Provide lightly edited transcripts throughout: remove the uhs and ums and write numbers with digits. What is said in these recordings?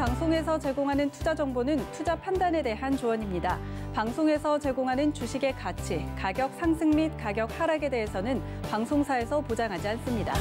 방송에서 제공하는 투자 정보는 투자 판단에 대한 조언입니다. 방송에서 제공하는 주식의 가치, 가격 상승 및 가격 하락에 대해서는 방송사에서 보장하지 않습니다.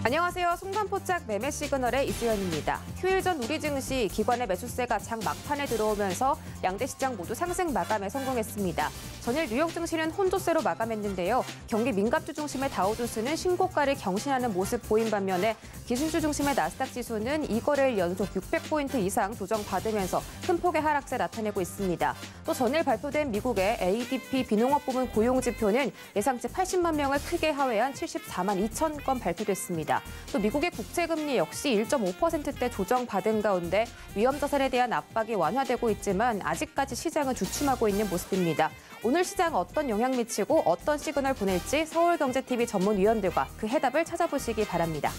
안녕하세요. 순간포착 매매 시그널의 이주연입니다. 휴일 전 우리 증시 기관의 매수세가 장 막판에 들어오면서 양대 시장 모두 상승 마감에 성공했습니다. 전일 뉴욕 증시는 혼조세로 마감했는데요. 경기 민감주 중심의 다우존스는 신고가를 경신하는 모습 보인 반면에 기술주 중심의 나스닥 지수는 2거래일 연속 600포인트 이상 조정받으면서 큰 폭의 하락세 나타내고 있습니다. 또 전일 발표된 미국의 ADP 비농업 부문 고용지표는 예상치 80만 명을 크게 하회한 74만 2천 건 발표됐습니다. 또 미국의 국채금리 역시 1.5%대 조정받은 가운데 위험자산에 대한 압박이 완화되고 있지만 아직까지 시장은 주춤하고 있는 모습입니다. 오늘 시장 어떤 영향 미치고 어떤 시그널 보낼지 서울경제TV 전문위원들과 그 해답을 찾아보시기 바랍니다.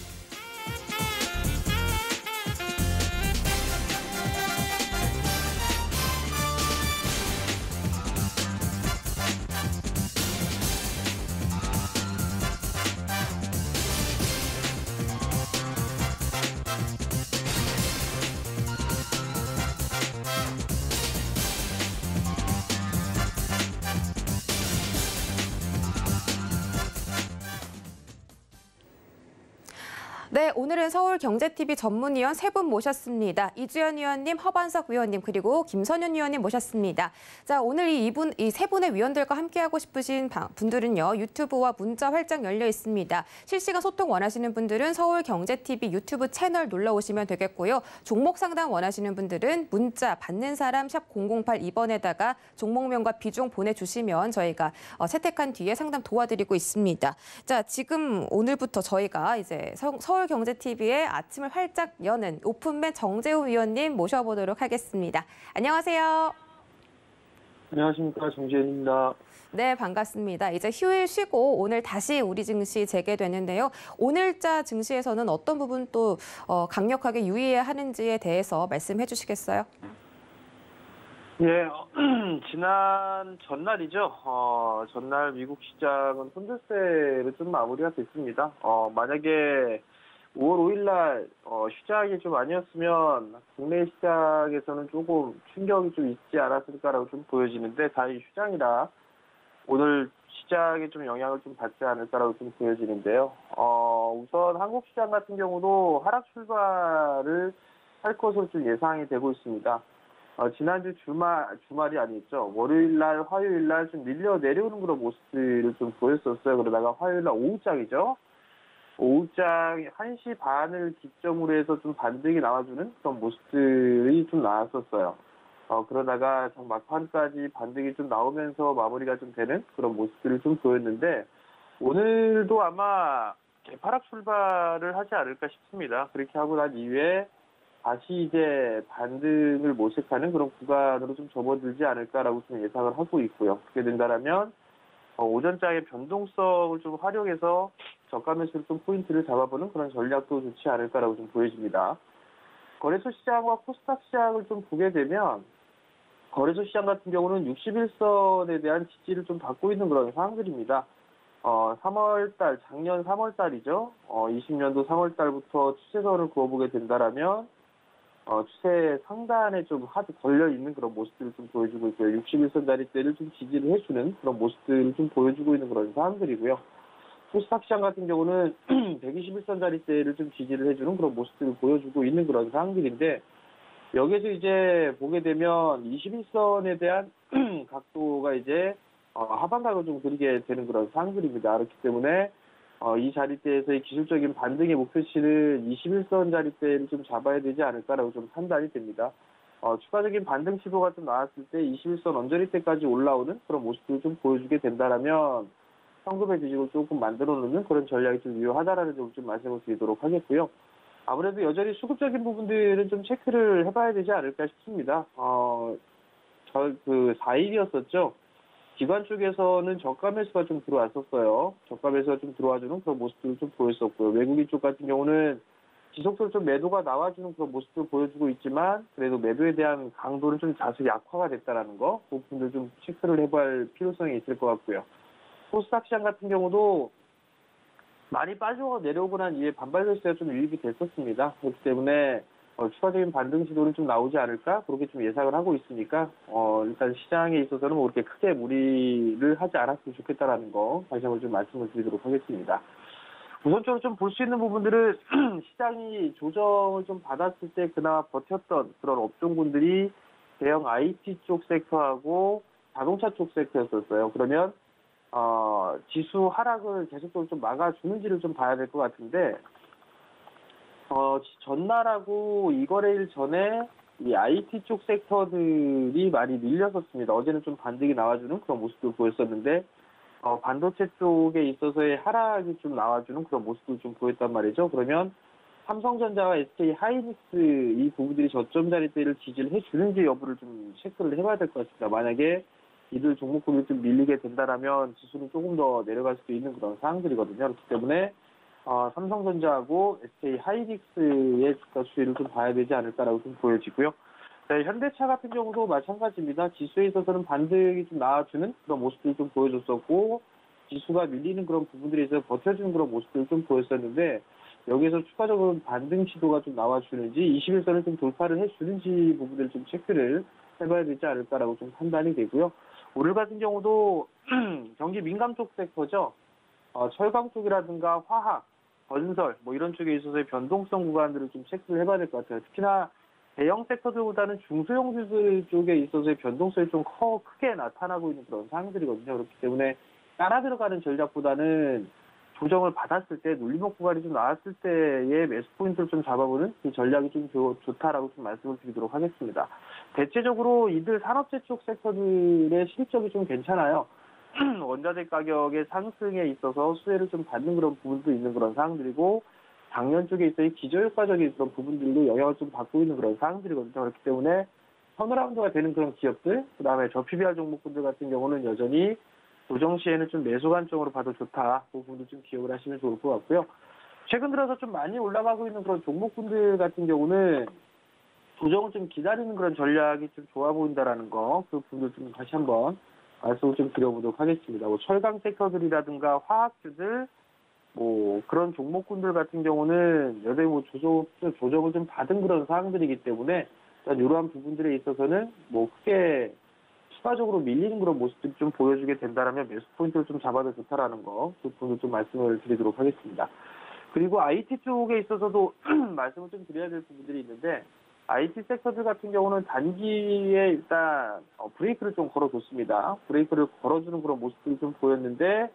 네, 오늘은 서울경제TV 전문위원 세 분 모셨습니다. 이주연 위원님, 허반석 위원님, 그리고 김선윤 위원님 모셨습니다. 자, 오늘 이 세 분의 위원들과 함께하고 싶으신 분들은요, 유튜브와 문자 활짝 열려 있습니다. 실시간 소통 원하시는 분들은 서울경제TV 유튜브 채널 놀러오시면 되겠고요. 종목 상담 원하시는 분들은 문자 받는 사람 샵 0082번에다가 종목명과 비중 보내주시면 저희가 채택한 뒤에 상담 도와드리고 있습니다. 자, 지금 오늘부터 저희가 이제 서울경제TV의 아침을 활짝 여는 오픈맨 정재훈 위원님 모셔보도록 하겠습니다. 안녕하세요. 안녕하십니까. 정재훈입니다. 네, 반갑습니다. 이제 휴일 쉬고 오늘 다시 우리 증시 재개되는데요. 오늘자 증시에서는 어떤 부분 또 강력하게 유의해야 하는지에 대해서 말씀해 주시겠어요? 예, 지난 전날이죠. 전날 미국 시장은 혼조세로 좀 마무리가 됐습니다. 만약에 5월 5일 날 휴장이 좀 아니었으면 국내 시장에서는 조금 충격이 좀 있지 않았을까라고 좀 보여지는데 다행히 휴장이라 오늘 시장에 좀 영향을 좀 받지 않을까라고 좀 보여지는데요. 우선 한국 시장 같은 경우도 하락 출발을 할 것으로 좀 예상이 되고 있습니다. 지난주 주말이 아니었죠. 월요일 날, 화요일 날 좀 밀려 내려오는 그런 모습들을 좀 보였었어요. 그러다가 화요일 날 오후장이죠. 오후장 1시 반을 기점으로 해서 좀 반등이 나와주는 그런 모습들이 좀 나왔었어요. 그러다가 막판까지 반등이 좀 나오면서 마무리가 좀 되는 그런 모습들을 좀 보였는데, 오늘도 아마 개파락 출발을 하지 않을까 싶습니다. 그렇게 하고 난 이후에 다시 이제 반등을 모색하는 그런 구간으로 좀 접어들지 않을까라고 좀 예상을 하고 있고요. 그렇게 된다면 오전장의 변동성을 좀 활용해서 저가 매수를 좀 포인트를 잡아보는 그런 전략도 좋지 않을까라고 좀 보여집니다. 거래소 시장과 코스닥 시장을 좀 보게 되면 거래소 시장 같은 경우는 61선에 대한 지지를 좀 받고 있는 그런 상황들입니다. 3월달, 작년 3월달이죠. 20년도 3월달부터 추세선을 그어보게 된다라면 추세 상단에 좀 걸려있는 그런 모습들을 좀 보여주고 있고요. 61선 자리대를 좀 지지를 해주는 그런 모습들을 좀 보여주고 있는 그런 상황들이고요. 코스닥 시장 같은 경우는 121선 자리대를 좀 지지를 해주는 그런 모습들을 보여주고 있는 그런 상황들인데, 여기에서 이제 보게 되면 21선에 대한 각도가 이제 하반각을 좀 그리게 되는 그런 상황들입니다. 그렇기 때문에 이 자리대에서의 기술적인 반등의 목표치는 21선 자리대를 좀 잡아야 되지 않을까라고 좀 판단이 됩니다. 추가적인 반등 시도가 좀 나왔을 때 21선 언저리대까지 올라오는 그런 모습들을 좀 보여주게 된다면 현금의 지식을 조금 만들어 놓는 그런 전략이 좀 유효하다라는 점을 좀 말씀을 드리도록 하겠고요. 아무래도 여전히 수급적인 부분들은 좀 체크를 해봐야 되지 않을까 싶습니다. 4일이었었죠. 기관 쪽에서는 저가 매수가 좀 들어왔었어요. 저가 매수가 좀 들어와주는 그런 모습들을 좀 보였었고요. 외국인 쪽 같은 경우는 지속적으로 좀 매도가 나와주는 그런 모습도 보여주고 있지만, 그래도 매도에 대한 강도는 좀 다소 약화가 됐다는 거, 그 부분들 좀 체크를 해봐야 할 필요성이 있을 것 같고요. 코스닥 시장 같은 경우도 많이 빠져 내려오고 난 이후에 반발 절세가 좀 유입이 됐었습니다. 그렇기 때문에 추가적인 반등 시도는 좀 나오지 않을까 그렇게 좀 예상을 하고 있으니까 일단 시장에 있어서는 뭐 그렇게 크게 무리를 하지 않았으면 좋겠다라는 거 다시 한번 좀 말씀을 드리도록 하겠습니다. 우선적으로 좀 볼 수 있는 부분들은 시장이 조정을 좀 받았을 때 그나마 버텼던 그런 업종군들이 대형 IT 쪽 섹터하고 자동차 쪽 섹터였었어요. 그러면 지수 하락을 계속적으로 좀 막아주는지를 좀 봐야 될 것 같은데 전날하고 이 거래일 전에 이 IT 쪽 섹터들이 많이 밀렸었습니다. 어제는 좀 반등이 나와주는 그런 모습도 보였었는데 반도체 쪽에 있어서의 하락이 좀 나와주는 그런 모습도 좀 보였단 말이죠. 그러면 삼성전자와 SK 하이닉스 이 부분들이 저점 자리대를 지지를 해주는지 여부를 좀 체크를 해봐야 될 것 같습니다. 만약에 이들 종목군이 좀 밀리게 된다라면 지수는 조금 더 내려갈 수도 있는 그런 상황들이거든요. 그렇기 때문에 삼성전자하고 SK 하이닉스의 주가 추이를 좀 봐야 되지 않을까라고 좀 보여지고요. 네, 현대차 같은 경우도 마찬가지입니다. 지수에 있어서는 반등이 좀 나와주는 그런 모습들을 좀 보여줬었고 지수가 밀리는 그런 부분들에 있어서 버텨주는 그런 모습들을 좀 보였었는데 여기에서 추가적으로 반등 시도가 좀 나와주는지 21선을 좀 돌파를 해주는지 부분들을 좀 체크를 해봐야 되지 않을까라고 좀 판단이 되고요. 오늘 같은 경우도 경기 민감 쪽 섹터죠. 철강 쪽이라든가 화학, 건설 뭐 이런 쪽에 있어서의 변동성 구간들을 좀 체크를 해봐야 될 것 같아요. 특히나 대형 섹터들보다는 중소형주들 쪽에 있어서의 변동성이 좀 크게 나타나고 있는 그런 상황들이거든요. 그렇기 때문에 따라 들어가는 전략보다는 조정을 받았을 때 눌림목 구간이 좀 나왔을 때의 매수 포인트를 좀 잡아보는 이 전략이 좀 좋다라고 좀 말씀을 드리도록 하겠습니다. 대체적으로 이들 산업재 쪽 섹터들의 실적이 좀 괜찮아요. 원자재 가격의 상승에 있어서 수혜를 좀 받는 그런 부분도 있는 그런 상황들이고 작년 쪽에 있어서 기저효과적인 그런 부분들도 영향을 좀 받고 있는 그런 상황들이거든요. 그렇기 때문에 턴어라운드가 되는 그런 기업들, 그 다음에 저PBR 종목군들 같은 경우는 여전히 조정 시에는 좀 매수 관점으로 봐도 좋다. 그 부분도 좀 기억을 하시면 좋을 것 같고요. 최근 들어서 좀 많이 올라가고 있는 그런 종목군들 같은 경우는 조정을 좀 기다리는 그런 전략이 좀 좋아 보인다라는 거, 그 부분도 좀 다시 한번 말씀을 좀 드려보도록 하겠습니다. 뭐 철강 섹터들이라든가 화학주들, 뭐 그런 종목군들 같은 경우는 여전히 뭐 조정을 좀 받은 그런 사항들이기 때문에 일단 이러한 부분들에 있어서는 뭐 크게 추가적으로 밀리는 그런 모습들이 좀 보여주게 된다면 매수 포인트를 좀 잡아도 좋다라는 거, 그 부분을 좀 말씀을 드리도록 하겠습니다. 그리고 IT 쪽에 있어서도 말씀을 좀 드려야 될 부분들이 있는데 IT 섹터들 같은 경우는 단기에 일단 브레이크를 좀 걸어줬습니다. 브레이크를 걸어주는 그런 모습들이 좀 보였는데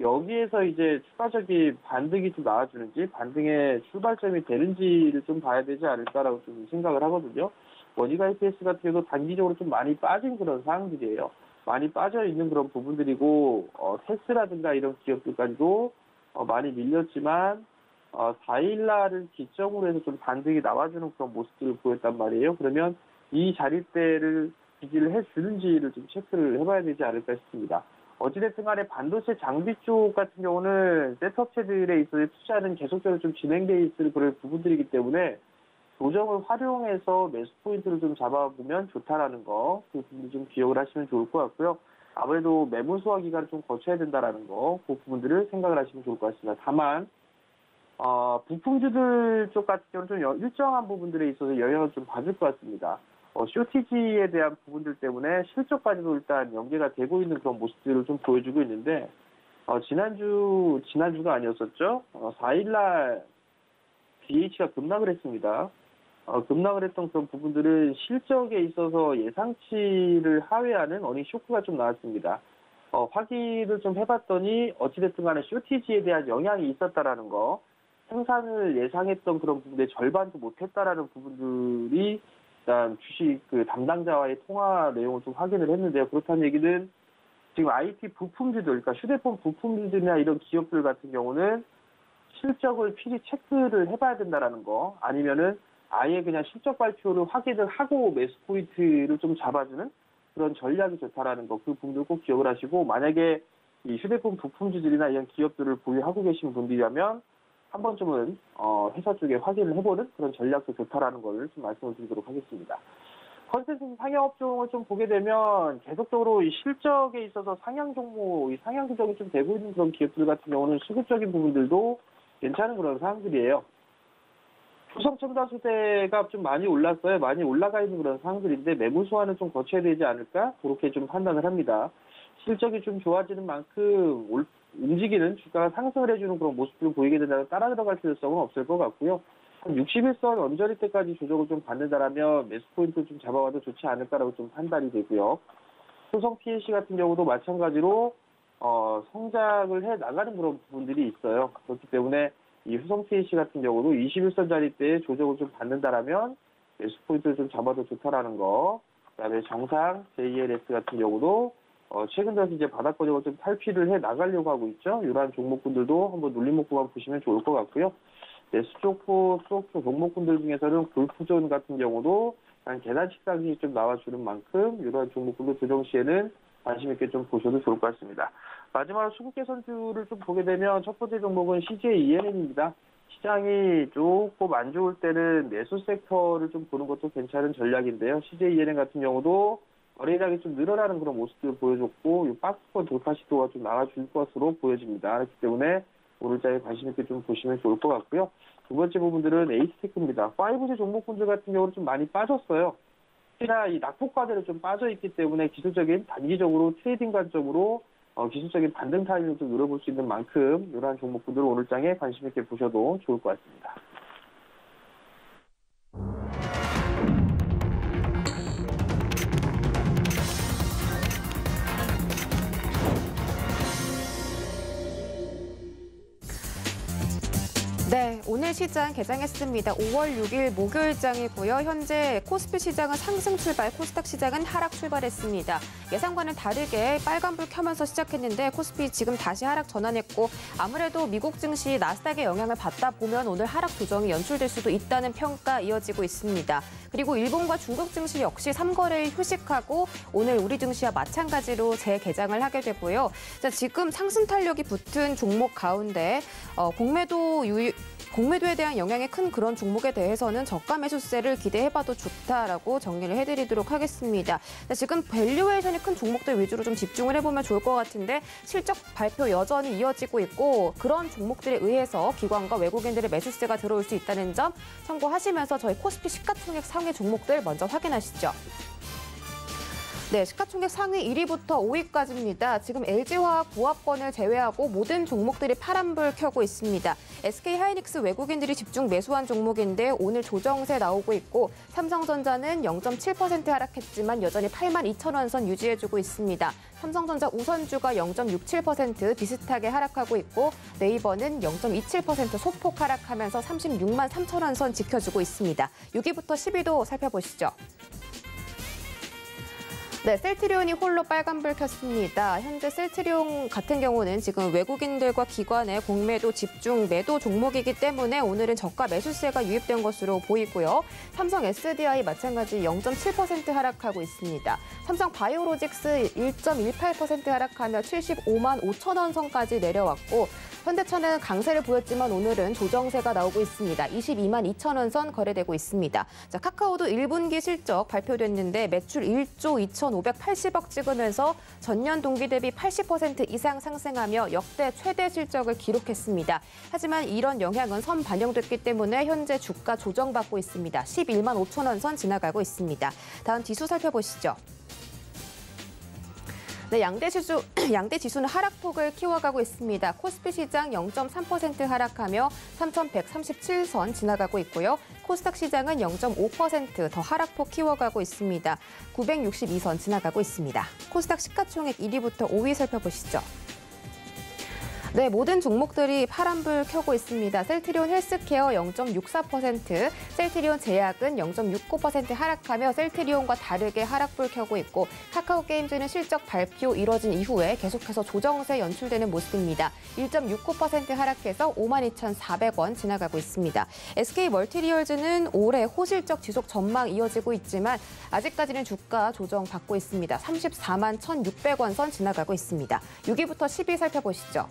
여기에서 이제 추가적인 반등이 좀 나와주는지 반등의 출발점이 되는지를 좀 봐야 되지 않을까라고 좀 생각을 하거든요. 원익 IPS 같은 경우도 단기적으로 좀 많이 빠진 그런 상황들이에요. 많이 빠져 있는 그런 부분들이고 테스라든가 이런 기업들까지도 많이 밀렸지만 4일날을 기점으로 해서 좀 반등이 나와주는 그런 모습들을 보였단 말이에요. 그러면 이 자리대를 지지를 해주는지를 좀 체크를 해봐야 되지 않을까 싶습니다. 어찌됐든 간에 반도체 장비 쪽 같은 경우는 셋업체들에 있어서 투자는 계속적으로 좀 진행되어 있을 그런 부분들이기 때문에 조정을 활용해서 매수 포인트를 좀 잡아보면 좋다라는 거, 그 부분 좀 기억을 하시면 좋을 것 같고요. 아무래도 매물 소화 기간을 좀 거쳐야 된다라는 거, 그 부분들을 생각을 하시면 좋을 것 같습니다. 다만 부품주들 쪽 같은 경우는 좀 일정한 부분들에 있어서 영향을 좀 받을 것 같습니다. 쇼티지에 대한 부분들 때문에 실적까지도 일단 연계가 되고 있는 그런 모습들을 좀 보여주고 있는데 지난주가 아니었었죠. 4일날 BH가 급락을 했습니다. 급락을 했던 그런 부분들은 실적에 있어서 예상치를 하회하는 어닝 쇼크가 좀 나왔습니다. 확인을 좀 해봤더니 어찌됐든 간에 쇼티지에 대한 영향이 있었다라는 거, 생산을 예상했던 그런 부분의 절반도 못했다라는 부분들이 일단 주식 그 담당자와의 통화 내용을 좀 확인을 했는데요. 그렇다는 얘기는 지금 IT 부품주들, 그러니까 휴대폰 부품주들이나 이런 기업들 같은 경우는 실적을 필히 체크를 해봐야 된다라는 거, 아니면은 아예 그냥 실적 발표를 확인을 하고 매수 포인트를 좀 잡아주는 그런 전략이 좋다라는 거, 그 부분들 꼭 기억을 하시고, 만약에 이 휴대폰 부품주들이나 이런 기업들을 보유하고 계신 분들이라면 한 번쯤은 회사 쪽에 확인을 해보는 그런 전략도 좋다라는 걸 좀 말씀을 드리도록 하겠습니다. 컨센서스 상향 업종을 좀 보게 되면 계속적으로 이 실적에 있어서 상향 종목, 이 상향 조정이 좀 되고 있는 그런 기업들 같은 경우는 수급적인 부분들도 괜찮은 그런 상황들이에요. 후성첨단소재가 좀 많이 올랐어요. 많이 올라가 있는 그런 상황들인데 매물 소화는 좀 거쳐야 되지 않을까? 그렇게 좀 판단을 합니다. 실적이 좀 좋아지는 만큼 움직이는 주가가 상승을 해주는 그런 모습들을 보이게 된다면 따라 들어갈 필요성은 없을 것 같고요. 한 61선 언저리 때까지 조정을 좀 받는다라면 매수 포인트 좀 잡아와도 좋지 않을까라고 좀 판단이 되고요. 효성 PLC 같은 경우도 마찬가지로 성장을 해 나가는 그런 부분들이 있어요. 그렇기 때문에 이 후성 PLC 같은 경우도 21선 자리 때 조정을 좀 받는다라면 매수 포인트를 좀 잡아도 좋다라는 거. 그다음에 정상 JLS 같은 경우도 최근 들어서 이제 바닥 고정을 좀 탈피를 해 나가려고 하고 있죠. 이러한 종목군들도 한번 눌림목 구간 보시면 좋을 것 같고요. 수족구 종목군들 중에서는 골프존 같은 경우도 한 계단식 상승이 좀 나와주는 만큼 이러한 종목군들 조정 시에는 관심 있게 좀 보셔도 좋을 것 같습니다. 마지막으로 수급 개선주를 좀 보게 되면 첫 번째 종목은 CJ ENM입니다. 시장이 조금 안 좋을 때는 매수 섹터를 좀 보는 것도 괜찮은 전략인데요. CJ ENM 같은 경우도 거래량이 좀 늘어나는 그런 모습들을 보여줬고 이 박스권 돌파 시도가 좀 나와줄 것으로 보여집니다. 그렇기 때문에 오늘장에 관심 있게 좀 보시면 좋을 것 같고요. 두 번째 부분들은 에이스테크입니다. 5G 종목군들 같은 경우는 좀 많이 빠졌어요. 특히나 이 낙폭과대로 좀 빠져있기 때문에 기술적인 단기적으로 트레이딩 관점으로 기술적인 반등 타임을 좀 노려볼 수 있는 만큼 이러한 종목군들을 오늘장에 관심 있게 보셔도 좋을 것 같습니다. 네, 오늘 시장 개장했습니다. 5월 6일 목요일장이고요. 현재 코스피 시장은 상승 출발, 코스닥 시장은 하락 출발했습니다. 예상과는 다르게 빨간불 켜면서 시작했는데 코스피 지금 다시 하락 전환했고 아무래도 미국 증시 나스닥의 영향을 받다 보면 오늘 하락 조정이 연출될 수도 있다는 평가 이어지고 있습니다. 그리고 일본과 중국 증시 역시 3거래일 휴식하고 오늘 우리 증시와 마찬가지로 재개장을 하게 되고요. 자, 지금 상승 탄력이 붙은 종목 가운데 공매도에 대한 영향이 큰 그런 종목에 대해서는 저가 매수세를 기대해봐도 좋다라고 정리를 해드리도록 하겠습니다. 지금 밸류에이션이 큰 종목들 위주로 좀 집중을 해보면 좋을 것 같은데 실적 발표 여전히 이어지고 있고 그런 종목들에 의해서 기관과 외국인들의 매수세가 들어올 수 있다는 점 참고하시면서 저희 코스피 시가총액 상위 종목들 먼저 확인하시죠. 네, 시가총액 상위 1위부터 5위까지입니다. 지금 LG화학 보합권을 제외하고 모든 종목들이 파란불 켜고 있습니다. SK하이닉스 외국인들이 집중 매수한 종목인데 오늘 조정세 나오고 있고 삼성전자는 0.7% 하락했지만 여전히 82,000원 선 유지해주고 있습니다. 삼성전자 우선주가 0.67% 비슷하게 하락하고 있고 네이버는 0.27% 소폭 하락하면서 36만 3천원 선 지켜주고 있습니다. 6위부터 10위도 살펴보시죠. 네, 셀트리온이 홀로 빨간불 켰습니다. 현재 셀트리온 같은 경우는 지금 외국인들과 기관의 공매도 집중 매도 종목이기 때문에 오늘은 저가 매수세가 유입된 것으로 보이고요. 삼성 SDI 마찬가지 0.7% 하락하고 있습니다. 삼성 바이오로직스 1.18% 하락하며 75만 5천원 선까지 내려왔고 현대차는 강세를 보였지만 오늘은 조정세가 나오고 있습니다. 22만 2천원 선 거래되고 있습니다. 자, 카카오도 1분기 실적 발표됐는데 매출 1조 2,580억 찍으면서 전년 동기 대비 80% 이상 상승하며 역대 최대 실적을 기록했습니다. 하지만 이런 영향은 선 반영됐기 때문에 현재 주가 조정받고 있습니다. 11만 5천원 선 지나가고 있습니다. 다음 지수 살펴보시죠. 네, 양대 지수는 하락폭을 키워가고 있습니다. 코스피 시장 0.3% 하락하며 3,137선 지나가고 있고요. 코스닥 시장은 0.5% 더 하락폭 키워가고 있습니다. 962선 지나가고 있습니다. 코스닥 시가총액 1위부터 5위 살펴보시죠. 네, 모든 종목들이 파란불 켜고 있습니다. 셀트리온 헬스케어 0.64%, 셀트리온 제약은 0.69% 하락하며 셀트리온과 다르게 하락불 켜고 있고 카카오 게임즈는 실적 발표 이뤄진 이후에 계속해서 조정세 연출되는 모습입니다. 1.69% 하락해서 52,400원 지나가고 있습니다. SK 멀티리얼즈는 올해 호실적 지속 전망 이어지고 있지만 아직까지는 주가 조정 받고 있습니다. 34만 1,600원 선 지나가고 있습니다. 6위부터 10위 살펴보시죠.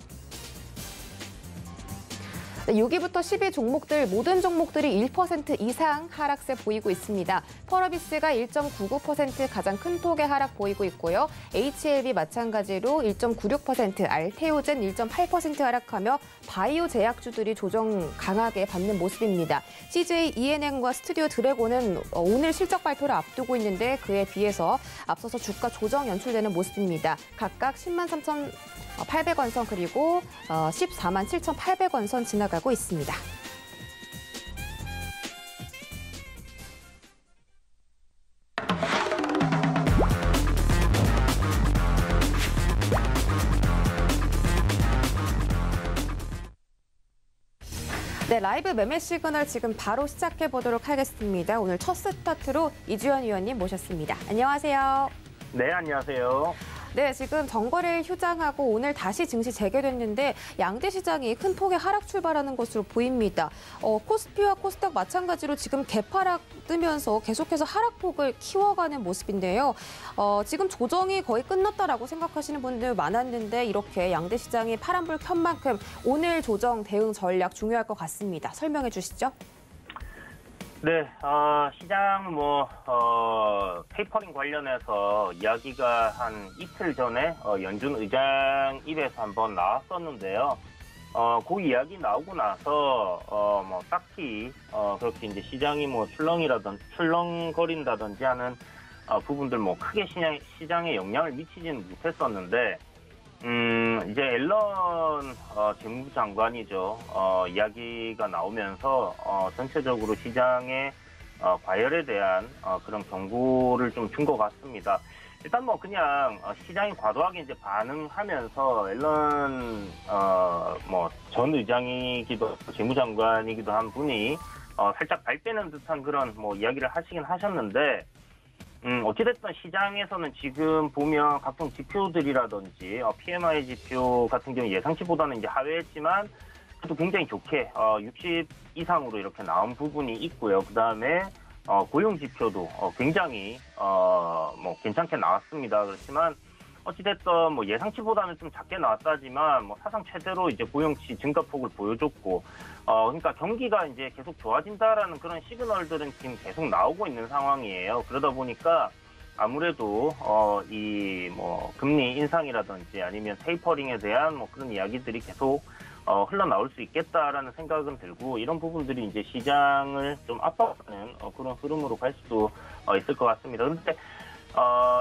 네, 6위부터 10위 종목들 모든 종목들이 1% 이상 하락세 보이고 있습니다. 펄어비스가 1.99% 가장 큰 폭의 하락 보이고 있고요. HLB 마찬가지로 1.96%, 알테오젠 1.8% 하락하며 바이오 제약주들이 조정 강하게 받는 모습입니다. CJ ENM과 스튜디오 드래곤은 오늘 실적 발표를 앞두고 있는데 그에 비해서 앞서서 주가 조정 연출되는 모습입니다. 각각 10만 3,800원 선 그리고 14만 7,800원 선 지나가고 있습니다. 네, 라이브 매매 시그널 지금 바로 시작해 보도록 하겠습니다. 오늘 첫 스타트로 이주연 위원님 모셨습니다. 안녕하세요. 네, 안녕하세요. 네, 지금 정거래일 휴장하고 오늘 다시 증시 재개됐는데 양대 시장이 큰 폭의 하락 출발하는 것으로 보입니다. 코스피와 코스닥 마찬가지로 지금 개파락 뜨면서 계속해서 하락폭을 키워가는 모습인데요. 지금 조정이 거의 끝났다라고 생각하시는 분들 많았는데 이렇게 양대 시장이 파란불 켠 만큼 오늘 조정 대응 전략 중요할 것 같습니다. 설명해 주시죠. 네, 시장 테이퍼링 관련해서 이야기가 한 이틀 전에 연준 의장 입에서 한번 나왔었는데요. 그 이야기 나오고 나서 딱히 그렇게 이제 시장이 출렁거린다든지 하는 부분들 크게 시장에 영향을 미치지는 못했었는데. 이제 앨런 재무부 장관이죠. 이야기가 나오면서 전체적으로 시장의 과열에 대한 그런 경고를 좀 준 것 같습니다. 일단 그냥 시장이 과도하게 이제 반응하면서 앨런 전 의장이기도 하고 재무장관이기도 한 분이 살짝 발빼는 듯한 그런 이야기를 하시긴 하셨는데. 어찌됐든 시장에서는 지금 보면 각종 지표들이라든지 PMI 지표 같은 경우 예상치보다는 이제 하회했지만 그래도 굉장히 좋게 60 이상으로 이렇게 나온 부분이 있고요. 그 다음에 고용 지표도 굉장히 괜찮게 나왔습니다. 그렇지만 어찌됐든 예상치보다는 좀 작게 나왔다지만 사상 최대로 이제 고용치 증가폭을 보여줬고 그러니까 경기가 이제 계속 좋아진다라는 그런 시그널들은 지금 계속 나오고 있는 상황이에요. 그러다 보니까 아무래도 금리 인상이라든지 아니면 테이퍼링에 대한 그런 이야기들이 계속 흘러나올 수 있겠다라는 생각은 들고 이런 부분들이 이제 시장을 좀 압박하는 그런 흐름으로 갈 수도 있을 것 같습니다. 그런데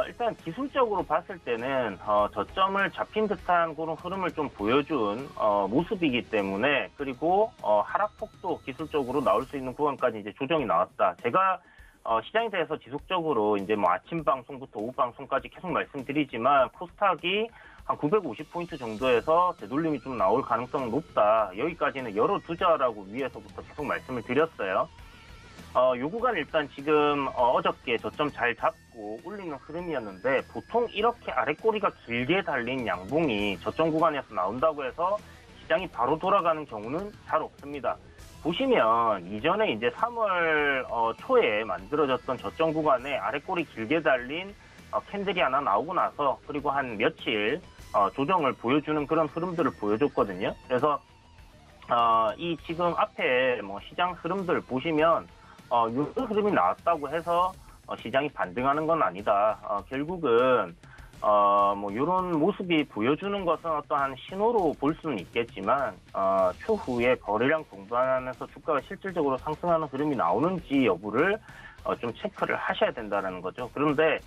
일단 기술적으로 봤을 때는 저점을 잡힌 듯한 그런 흐름을 좀 보여준 모습이기 때문에 그리고 하락폭도 기술적으로 나올 수 있는 구간까지 이제 조정이 나왔다. 제가 시장에 대해서 지속적으로 이제 아침 방송부터 오후 방송까지 계속 말씀드리지만 코스닥이 한 950포인트 정도에서 되돌림이 좀 나올 가능성은 높다. 여기까지는 열어두자라고 위에서부터 계속 말씀을 드렸어요. 요 구간 일단 지금 어저께 저점 잘 잡고 올리는 흐름이었는데 보통 이렇게 아랫꼬리가 길게 달린 양봉이 저점 구간에서 나온다고 해서 시장이 바로 돌아가는 경우는 잘 없습니다. 보시면 이전에 이제 3월 초에 만들어졌던 저점 구간에 아랫꼬리 길게 달린 캔들이 하나 나오고 나서 그리고 한 며칠 조정을 보여주는 그런 흐름들을 보여줬거든요. 그래서 이 지금 앞에 시장 흐름들 보시면 이런 흐름이 나왔다고 해서 시장이 반등하는 건 아니다. 결국은 이런 모습이 보여주는 것은 어떠한 신호로 볼 수는 있겠지만 추후에 거래량 동반하면서 주가가 실질적으로 상승하는 흐름이 나오는지 여부를 좀 체크를 하셔야 된다는 거죠. 그런데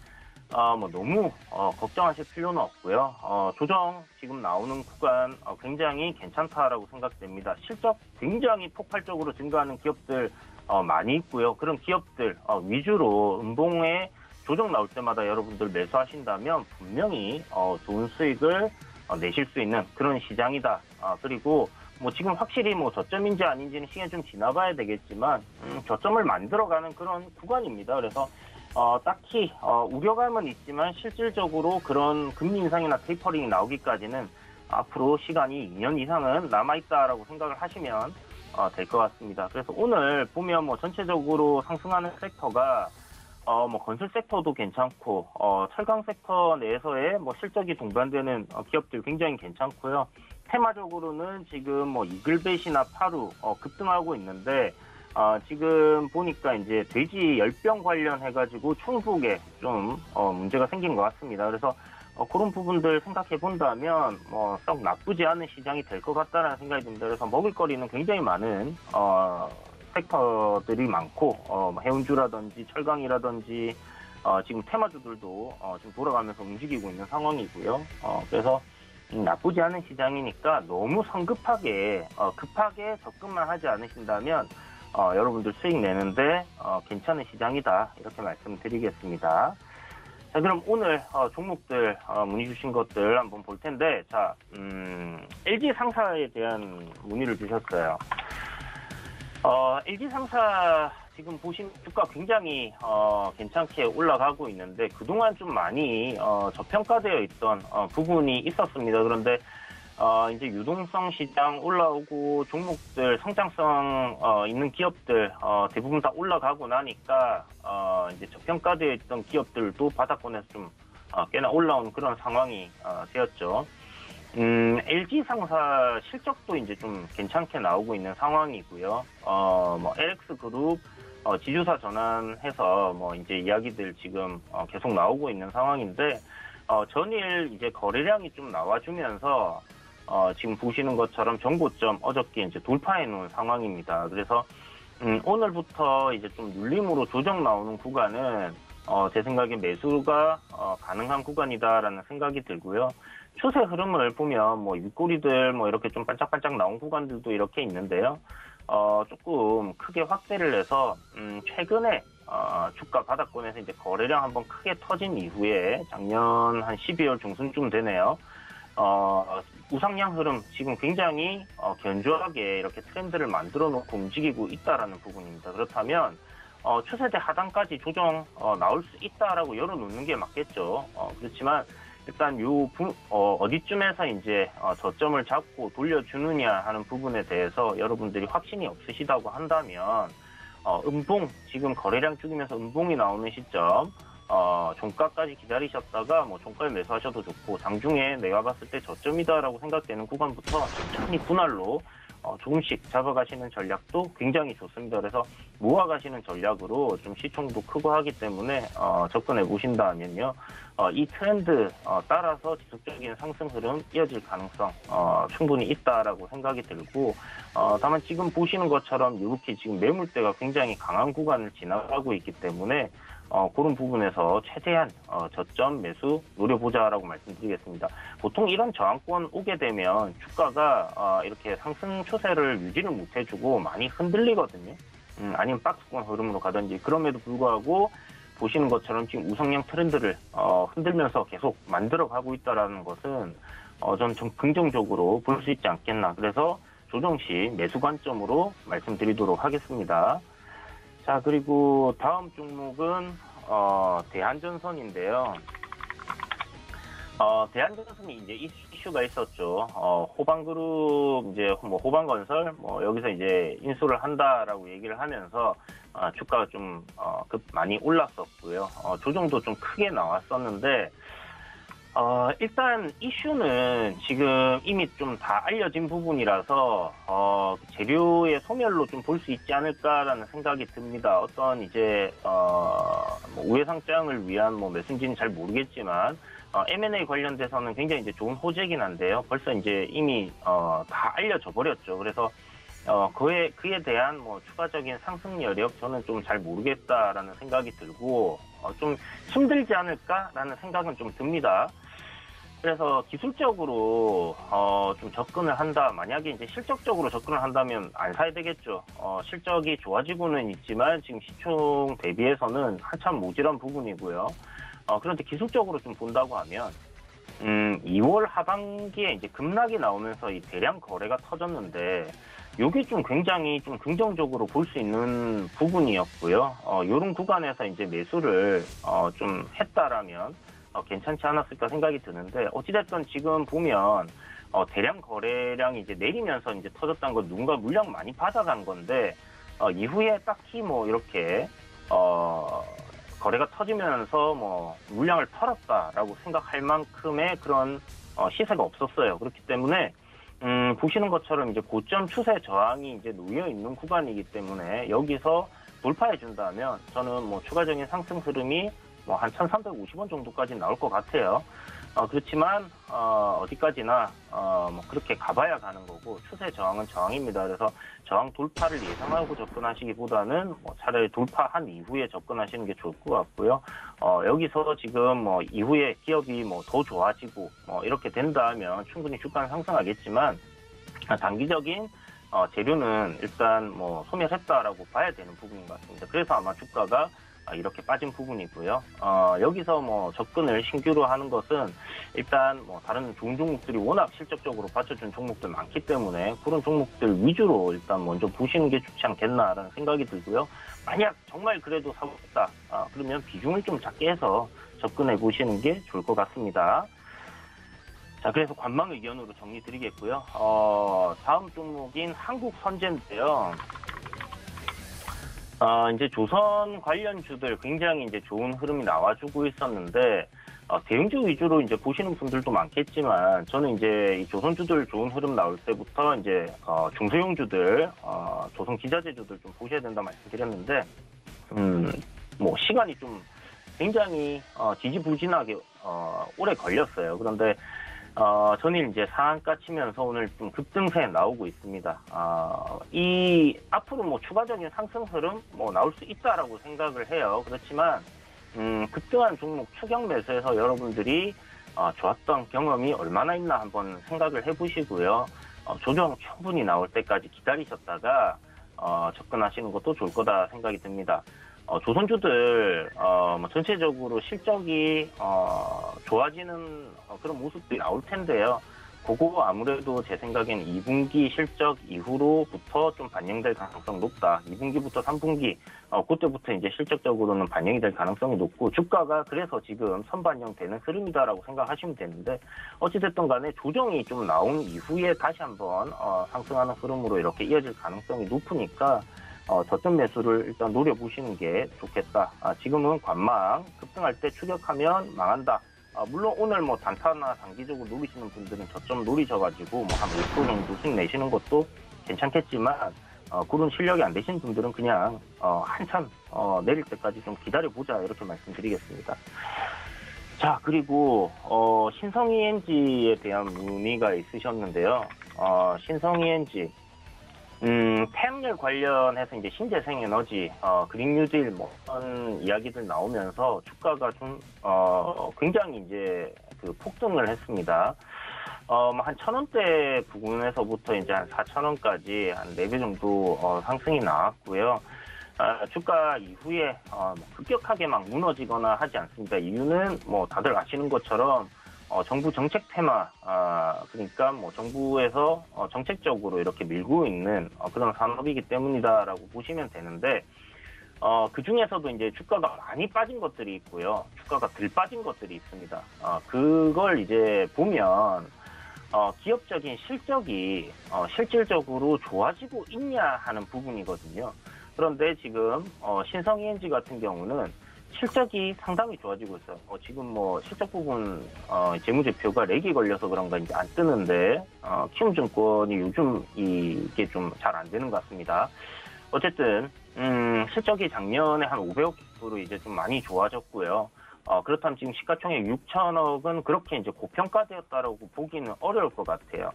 너무 걱정하실 필요는 없고요. 조정 지금 나오는 구간 굉장히 괜찮다라고 생각됩니다. 실적 굉장히 폭발적으로 증가하는 기업들 많이 있고요. 그런 기업들 위주로 음봉에 조정 나올 때마다 여러분들 매수하신다면 분명히 좋은 수익을 내실 수 있는 그런 시장이다. 그리고 지금 확실히 저점인지 아닌지는 시간이 좀 지나봐야 되겠지만 저점을 만들어가는 그런 구간입니다. 그래서 딱히 우려감은 있지만 실질적으로 그런 금리 인상이나 테이퍼링이 나오기까지는 앞으로 시간이 2년 이상은 남아있다라고 생각을 하시면 될 것 같습니다. 그래서 오늘 보면 전체적으로 상승하는 섹터가 뭐 건설 섹터도 괜찮고, 철강 섹터 내에서의 뭐 실적이 동반되는 기업들 굉장히 괜찮고요. 테마적으로는 지금 뭐 이글벳이나 파루 급등하고 있는데, 지금 보니까 이제 돼지 열병 관련해가지고 충북에 좀 문제가 생긴 것 같습니다. 그래서 그런 부분들 생각해 본다면 썩 나쁘지 않은 시장이 될 것 같다는 생각이 듭니다. 그래서 먹을거리는 굉장히 많은 섹터들이 많고 해운주라든지 철강이라든지 지금 테마주들도 지금 돌아가면서 움직이고 있는 상황이고요. 그래서 나쁘지 않은 시장이니까 너무 성급하게 급하게 접근만 하지 않으신다면 여러분들 수익 내는데 괜찮은 시장이다 이렇게 말씀드리겠습니다. 자, 그럼 오늘 종목들 문의 주신 것들 한번 볼 텐데, 자, LG 상사에 대한 문의를 주셨어요. LG 상사 지금 보시면 주가 굉장히 괜찮게 올라가고 있는데 그동안 좀 많이 저평가되어 있던 부분이 있었습니다. 그런데 이제 유동성 시장 올라오고 종목들 성장성 있는 기업들 대부분 다 올라가고 나니까 이제 저평가되어 있던 기업들도 바닥권에서 좀 꽤나 올라온 그런 상황이 되었죠. LG 상사 실적도 이제 좀 괜찮게 나오고 있는 상황이고요. 뭐 LX 그룹 지주사 전환해서 뭐 이제 이야기들 지금 계속 나오고 있는 상황인데 전일 이제 거래량이 좀 나와주면서 지금 보시는 것처럼 정고점 어저께 이제 돌파해 놓은 상황입니다. 그래서 오늘부터 이제 좀 눌림으로 조정 나오는 구간은 제 생각에 매수가 가능한 구간이다라는 생각이 들고요. 추세 흐름을 보면 뭐 윗꼬리들 뭐 이렇게 좀 반짝반짝 나온 구간들도 이렇게 있는데요. 조금 크게 확대를 해서 최근에 주가 바닥권에서 이제 거래량 한번 크게 터진 이후에 작년 한 12월 중순쯤 되네요. 우상향 흐름 지금 굉장히 견조하게 이렇게 트렌드를 만들어 놓고 움직이고 있다라는 부분입니다. 그렇다면 추세대 하단까지 조정 나올 수 있다라고 열어놓는 게 맞겠죠. 그렇지만 일단 어디쯤에서 이제 저점을 잡고 돌려주느냐 하는 부분에 대해서 여러분들이 확신이 없으시다고 한다면 음봉 지금 거래량 죽이면서 음봉이 나오는 시점 종가까지 기다리셨다가 뭐 종가에 매수하셔도 좋고 장중에 내가 봤을 때 저점이다라고 생각되는 구간부터 천천히 분할로 조금씩 잡아가시는 전략도 굉장히 좋습니다. 그래서 모아가시는 전략으로 좀 시총도 크고 하기 때문에 접근해 보신다면요. 이 트렌드 따라서 지속적인 상승 흐름 이어질 가능성 충분히 있다라고 생각이 들고 다만 지금 보시는 것처럼 이렇게 지금 매물대가 굉장히 강한 구간을 지나가고 있기 때문에 그런 부분에서 최대한 저점 매수 노려보자라고 말씀드리겠습니다. 보통 이런 저항권 오게 되면 주가가 이렇게 상승 추세를 유지를 못해주고 많이 흔들리거든요. 아니면 박스권 흐름으로 가든지. 그럼에도 불구하고 보시는 것처럼 지금 우상향 트렌드를 흔들면서 계속 만들어가고 있다는 것은 저는 좀 긍정적으로 볼 수 있지 않겠나. 그래서 조정 시 매수 관점으로 말씀드리도록 하겠습니다. 자, 그리고 다음 종목은 대한전선인데요. 대한전선이 이제 이슈가 있었죠. 호방그룹 이제 뭐 호방건설 여기서 이제 인수를 한다라고 얘기를 하면서 주가가 좀 많이 올랐었고요. 조정도 좀 크게 나왔었는데 일단 이슈는 지금 이미 좀 다 알려진 부분이라서 재료의 소멸로 좀 볼 수 있지 않을까라는 생각이 듭니다. 어떤 이제 뭐 우회상장을 위한 뭐 매수인지는 잘 모르겠지만 M&A 관련돼서는 굉장히 이제 좋은 호재긴 한데요. 벌써 이제 이미 다 알려져 버렸죠. 그래서 그에 대한 뭐 추가적인 상승 여력 저는 좀 잘 모르겠다라는 생각이 들고 좀 힘들지 않을까라는 생각은 좀 듭니다. 그래서 기술적으로 좀 접근을 한다. 만약에 이제 실적적으로 접근을 한다면 안 사야 되겠죠. 실적이 좋아지고는 있지만 지금 시총 대비해서는 한참 모자란 부분이고요. 그런데 기술적으로 좀 본다고 하면 2월 하반기에 이제 급락이 나오면서 이 대량 거래가 터졌는데 이게 좀 굉장히 좀 긍정적으로 볼 수 있는 부분이었고요. 이런 구간에서 이제 매수를 좀 했다라면 괜찮지 않았을까 생각이 드는데 어찌됐든 지금 보면 대량 거래량이 이제 내리면서 이제 터졌다는 건 누군가 물량 많이 받아간 건데 이후에 딱히 뭐 이렇게 거래가 터지면서 뭐 물량을 털었다라고 생각할 만큼의 그런 시세가 없었어요. 그렇기 때문에 보시는 것처럼 이제 고점 추세 저항이 이제 놓여 있는 구간이기 때문에 여기서 돌파해 준다면 저는 뭐 추가적인 상승 흐름이 뭐 한 1,350원 정도까지 나올 것 같아요. 그렇지만 어디까지나 뭐 그렇게 가봐야 가는 거고 추세 저항은 저항입니다. 그래서 저항 돌파를 예상하고 접근하시기보다는 뭐 차라리 돌파한 이후에 접근하시는 게 좋을 것 같고요. 여기서 지금 뭐 이후에 기업이 뭐 더 좋아지고 뭐 이렇게 된다면 충분히 주가는 상승하겠지만 단기적인 재료는 일단 뭐 소멸했다라고 봐야 되는 부분인 것 같습니다. 그래서 아마 주가가 이렇게 빠진 부분이고요. 여기서 뭐 접근을 신규로 하는 것은 일단 뭐 다른 좋은 종목들이 워낙 실적적으로 받쳐준 종목들 많기 때문에 그런 종목들 위주로 일단 먼저 보시는 게 좋지 않겠나라는 생각이 들고요. 만약 정말 그래도 사고 싶다, 그러면 비중을 좀 작게 해서 접근해 보시는 게 좋을 것 같습니다. 자, 그래서 관망 의견으로 정리 드리겠고요. 다음 종목인 한국선제인데요. 이제 조선 관련주들 굉장히 이제 좋은 흐름이 나와주고 있었는데, 대형주 위주로 이제 보시는 분들도 많겠지만, 저는 이제 이 조선주들 좋은 흐름 나올 때부터 이제, 중소형주들, 조선 기자재주들 좀 보셔야 된다 말씀드렸는데, 뭐, 시간이 좀 굉장히, 지지부진하게, 오래 걸렸어요. 그런데, 전일 이제 상한가 치면서 오늘 좀 급등세 나오고 있습니다. 이 앞으로 뭐 추가적인 상승 흐름 뭐 나올 수 있다라고 생각을 해요. 그렇지만 급등한 종목 추격 매수에서 여러분들이 좋았던 경험이 얼마나 있나 한번 생각을 해보시고요. 조정 충분히 나올 때까지 기다리셨다가 접근하시는 것도 좋을 거다 생각이 듭니다. 조선주들 뭐 전체적으로 실적이 좋아지는 그런 모습들이 나올 텐데요. 그거 아무래도 제 생각엔 2분기 실적 이후로부터 좀 반영될 가능성이 높다. 2분기부터 3분기 그때부터 이제 실적적으로는 반영이 될 가능성이 높고 주가가 그래서 지금 선반영되는 흐름이다라고 생각하시면 되는데 어찌됐든 간에 조정이 좀 나온 이후에 다시 한번 상승하는 흐름으로 이렇게 이어질 가능성이 높으니까 저점 매수를 일단 노려보시는 게 좋겠다. 지금은 관망, 급등할 때 추격하면 망한다. 물론 오늘 뭐 단타나 단기적으로 노리시는 분들은 저점 노리셔가지고 뭐 한 5% 정도 수익 내시는 것도 괜찮겠지만 그런 실력이 안 되신 분들은 그냥 한참 내릴 때까지 좀 기다려보자 이렇게 말씀드리겠습니다. 자, 그리고 신성ENG에 대한 문의가 있으셨는데요. 신성ENG 태양열 관련해서 이제 신재생에너지, 그린 뉴딜 뭐 그런 이야기들 나오면서 주가가 좀 굉장히 이제 그 폭등을 했습니다. 한 1,000원대 부근에서부터 이제 한 4,000원까지 한 4배 정도 상승이 나왔고요. 주가 이후에 급격하게 막 무너지거나 하지 않습니다. 이유는 뭐 다들 아시는 것처럼 정부 정책 테마, 그러니까 뭐 정부에서 정책적으로 이렇게 밀고 있는 그런 산업이기 때문이다라고 보시면 되는데, 그 중에서도 이제 주가가 많이 빠진 것들이 있고요. 주가가 덜 빠진 것들이 있습니다. 그걸 이제 보면, 기업적인 실적이, 실질적으로 좋아지고 있냐 하는 부분이거든요. 그런데 지금, 신성ENG 같은 경우는 실적이 상당히 좋아지고 있어요. 지금 뭐 실적 부분 재무제표가 렉이 걸려서 그런가 이제 안 뜨는데 키움증권이 요즘 이게 좀 잘 안 되는 것 같습니다. 어쨌든 실적이 작년에 한 500억으로 이제 좀 많이 좋아졌고요. 그렇다면 지금 시가총액 6천억은 그렇게 이제 고평가되었다라고 보기는 어려울 것 같아요.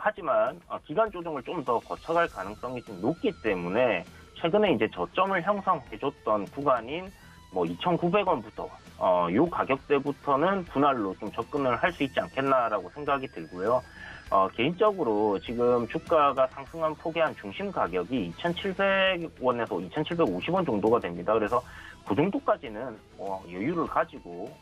하지만 기간 조정을 좀 더 거쳐갈 가능성이 좀 높기 때문에 최근에 이제 저점을 형성해줬던 구간인 뭐 2,900원부터 요 가격대부터는 분할로 좀 접근을 할 수 있지 않겠나라고 생각이 들고요. 개인적으로 지금 주가가 상승한 폭의 한 중심 가격이 2,700원에서 2,750원 정도가 됩니다. 그래서 그 정도까지는 여유를 가지고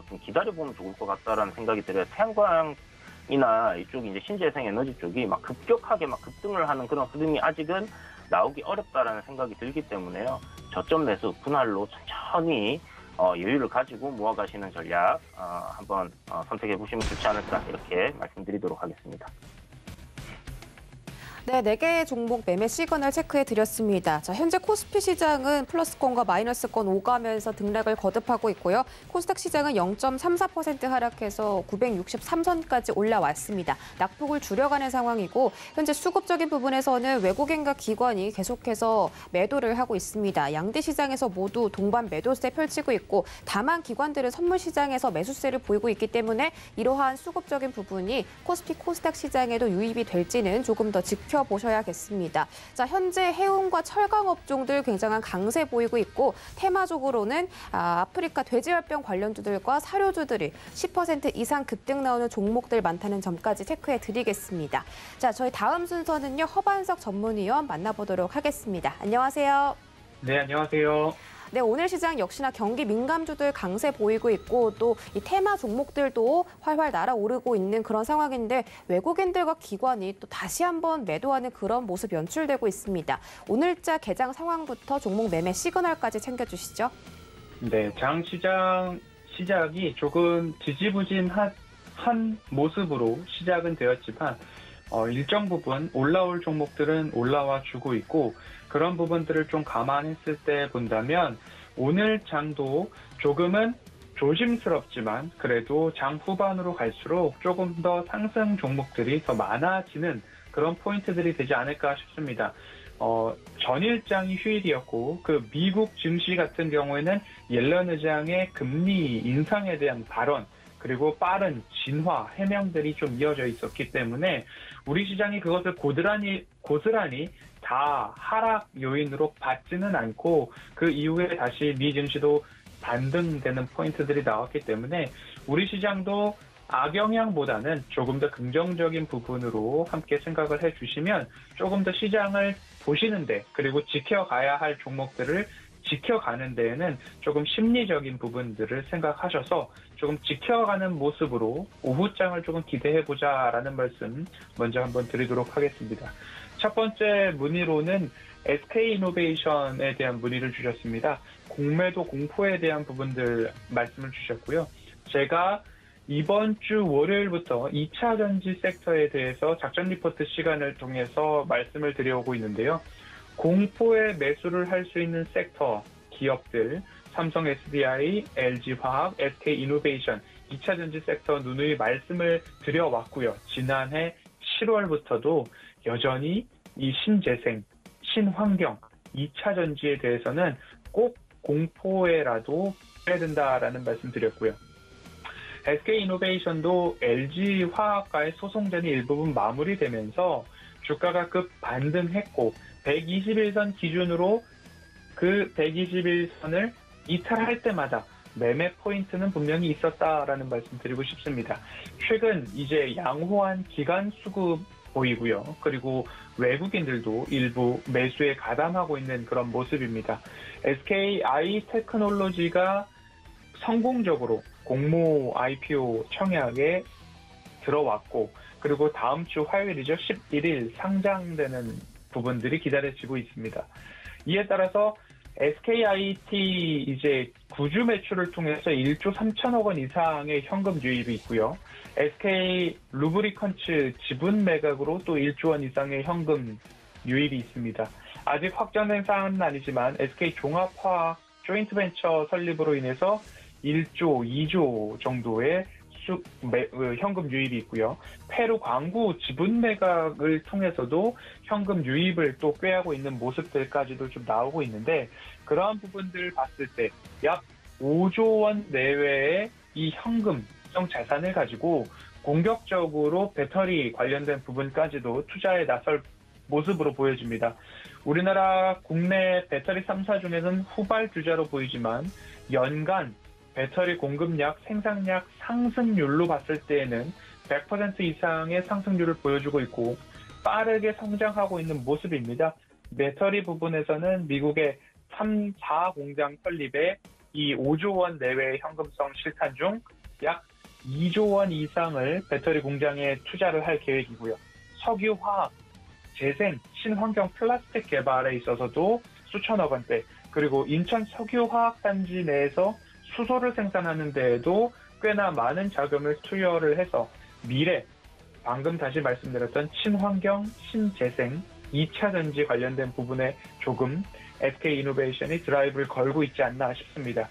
좀 기다려보면 좋을 것 같다라는 생각이 들어요. 태양광이나 이쪽 이제 신재생에너지 쪽이 막 급격하게 막 급등을 하는 그런 흐름이 아직은 나오기 어렵다라는 생각이 들기 때문에요. 저점 매수 분할로 천천히 여유를 가지고 모아가시는 전략 한번 선택해 보시면 좋지 않을까 이렇게 말씀드리도록 하겠습니다. 네, 4개의 종목 매매 시그널 체크해 드렸습니다. 자, 현재 코스피 시장은 플러스권과 마이너스권 오가면서 등락을 거듭하고 있고요. 코스닥 시장은 0.34% 하락해서 963선까지 올라왔습니다. 낙폭을 줄여가는 상황이고 현재 수급적인 부분에서는 외국인과 기관이 계속해서 매도를 하고 있습니다. 양대 시장에서 모두 동반 매도세 펼치고 있고 다만 기관들은 선물 시장에서 매수세를 보이고 있기 때문에 이러한 수급적인 부분이 코스피 코스닥 시장에도 유입이 될지는 조금 더 지켜보셔야겠습니다. 자, 현재 해운과 철강 업종들 굉장한 강세 보이고 있고 테마적으로는 아프리카 돼지열병 관련주들과 사료주들이 10% 이상 급등 나오는 종목들 많다는 점까지 체크해 드리겠습니다. 자, 저희 다음 순서는요. 허반석 전문위원 만나보도록 하겠습니다. 안녕하세요. 네, 안녕하세요. 네, 오늘 시장 역시나 경기 민감주들 강세 보이고 있고 또 이 테마 종목들도 활활 날아오르고 있는 그런 상황인데 외국인들과 기관이 또 다시 한번 매도하는 그런 모습 연출되고 있습니다. 오늘자 개장 상황부터 종목 매매 시그널까지 챙겨주시죠. 네, 시작이 조금 지지부진한 모습으로 시작은 되었지만 일정 부분 올라올 종목들은 올라와 주고 있고 그런 부분들을 좀 감안했을 때 본다면 오늘 장도 조금은 조심스럽지만 그래도 장 후반으로 갈수록 조금 더 상승 종목들이 더 많아지는 그런 포인트들이 되지 않을까 싶습니다. 전일장이 휴일이었고 그 미국 증시 같은 경우에는 옐런 의장의 금리 인상에 대한 발언 그리고 빠른 진화, 해명들이 좀 이어져 있었기 때문에 우리 시장이 그것을 고스란히 다 하락 요인으로 받지는 않고 그 이후에 다시 미 증시도 반등되는 포인트들이 나왔기 때문에 우리 시장도 악영향보다는 조금 더 긍정적인 부분으로 함께 생각을 해주시면 조금 더 시장을 보시는데 그리고 지켜가야 할 종목들을 지켜가는 데에는 조금 심리적인 부분들을 생각하셔서 조금 지켜가는 모습으로 오후장을 조금 기대해보자라는 말씀 먼저 한번 드리도록 하겠습니다. 첫 번째 문의로는 SK이노베이션에 대한 문의를 주셨습니다. 공매도 공포에 대한 부분들 말씀을 주셨고요. 제가 이번 주 월요일부터 2차 전지 섹터에 대해서 작전 리포트 시간을 통해서 말씀을 드려오고 있는데요. 공포에 매수를 할 수 있는 섹터 기업들 삼성 SDI, LG화학, SK이노베이션 2차 전지 sek터 누누이 말씀을 드려왔고요. 지난해 7월부터도 여전히 이 신재생, 신환경 2차 전지에 대해서는 꼭 공포에라도 해야 된다라는 말씀 드렸고요. SK이노베이션도 LG화학과의 소송전이 일부분 마무리되면서 주가가 급 반등했고 121선 기준으로 그 121선을 이탈할 때마다 매매 포인트는 분명히 있었다라는 말씀 드리고 싶습니다. 최근 이제 양호한 기간 수급 보이고요. 그리고 외국인들도 일부 매수에 가담하고 있는 그런 모습입니다. SKI 테크놀로지가 성공적으로 공모 IPO 청약에 들어왔고 그리고 다음 주 화요일이죠. 11일 상장되는 부분들이 기다려지고 있습니다. 이에 따라서 SKIT 이제 구주 매출을 통해서 1조 3천억 원 이상의 현금 유입이 있고요. SK 루브리컨츠 지분 매각으로 또 1조 원 이상의 현금 유입이 있습니다. 아직 확정된 사안은 아니지만 SK 종합화학 조인트 벤처 설립으로 인해서 1조, 2조 정도의 현금 유입이 있고요. 페루 광구 지분 매각을 통해서도 현금 유입을 또 꾀하고 있는 모습들까지도 좀 나오고 있는데 그러한 부분들을 봤을 때 약 5조 원 내외의 이 현금성 자산을 가지고 공격적으로 배터리 관련된 부분까지도 투자에 나설 모습으로 보여집니다. 우리나라 국내 배터리 3사 중에는 후발주자로 보이지만 연간 배터리 공급량, 생산량 상승률로 봤을 때에는 100% 이상의 상승률을 보여주고 있고 빠르게 성장하고 있는 모습입니다. 배터리 부분에서는 미국의 3, 4 공장 설립에 이 5조 원 내외의 현금성 실탄 중 약 2조 원 이상을 배터리 공장에 투자를 할 계획이고요. 석유화학, 재생, 친환경 플라스틱 개발에 있어서도 수천억 원대, 그리고 인천 석유화학단지 내에서 수소를 생산하는 데에도 꽤나 많은 자금을 투여를 해서 미래 방금 다시 말씀드렸던 친환경, 신재생, 2차 전지 관련된 부분에 조금 SK이노베이션이 드라이브를 걸고 있지 않나 싶습니다.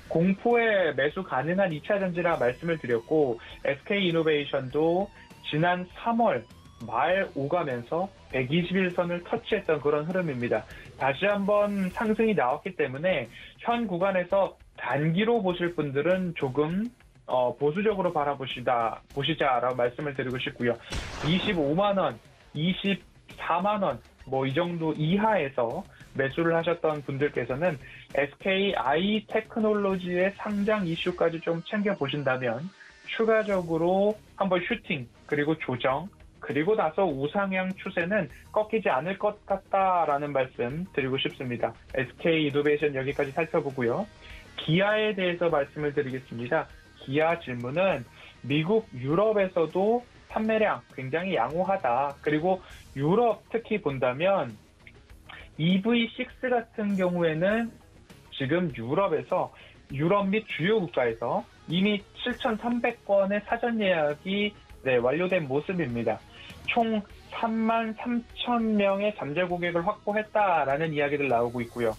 공포에 매수 가능한 2차 전지라 말씀을 드렸고 SK이노베이션도 지난 3월 말 오가면서 121선을 터치했던 그런 흐름입니다. 다시 한번 상승이 나왔기 때문에 현 구간에서 단기로 보실 분들은 조금 보수적으로 보시자라고 말씀을 드리고 싶고요. 25만 원, 24만 원, 뭐 이 정도 이하에서 매수를 하셨던 분들께서는 SKI 테크놀로지의 상장 이슈까지 좀 챙겨보신다면 추가적으로 한번 슈팅, 그리고 조정, 그리고 나서 우상향 추세는 꺾이지 않을 것 같다라는 말씀 드리고 싶습니다. SK이노베이션 여기까지 살펴보고요. 기아에 대해서 말씀을 드리겠습니다. 기아 질문은 미국, 유럽에서도 판매량 굉장히 양호하다. 그리고 유럽 특히 본다면 EV6 같은 경우에는 지금 유럽 및 주요 국가에서 이미 7,300건의 사전 예약이 완료된 모습입니다. 총 33,000명의 잠재 고객을 확보했다라는 이야기들 나오고 있고요.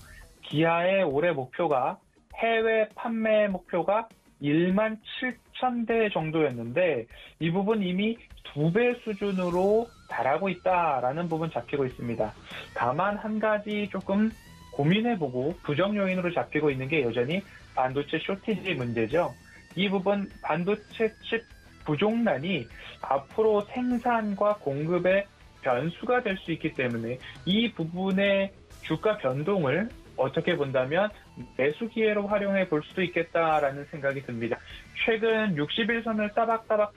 기아의 올해 목표가 해외 판매 목표가 17,000대 정도였는데 이 부분 이미 2배 수준으로 달하고 있다라는 부분 잡히고 있습니다. 다만 한 가지 조금 고민해보고 부정 요인으로 잡히고 있는 게 여전히 반도체 쇼티지 문제죠. 이 부분 반도체 칩 부족난이 앞으로 생산과 공급의 변수가 될 수 있기 때문에 이 부분의 주가 변동을 어떻게 본다면 매수 기회로 활용해 볼 수도 있겠다라는 생각이 듭니다. 최근 61선을 따박따박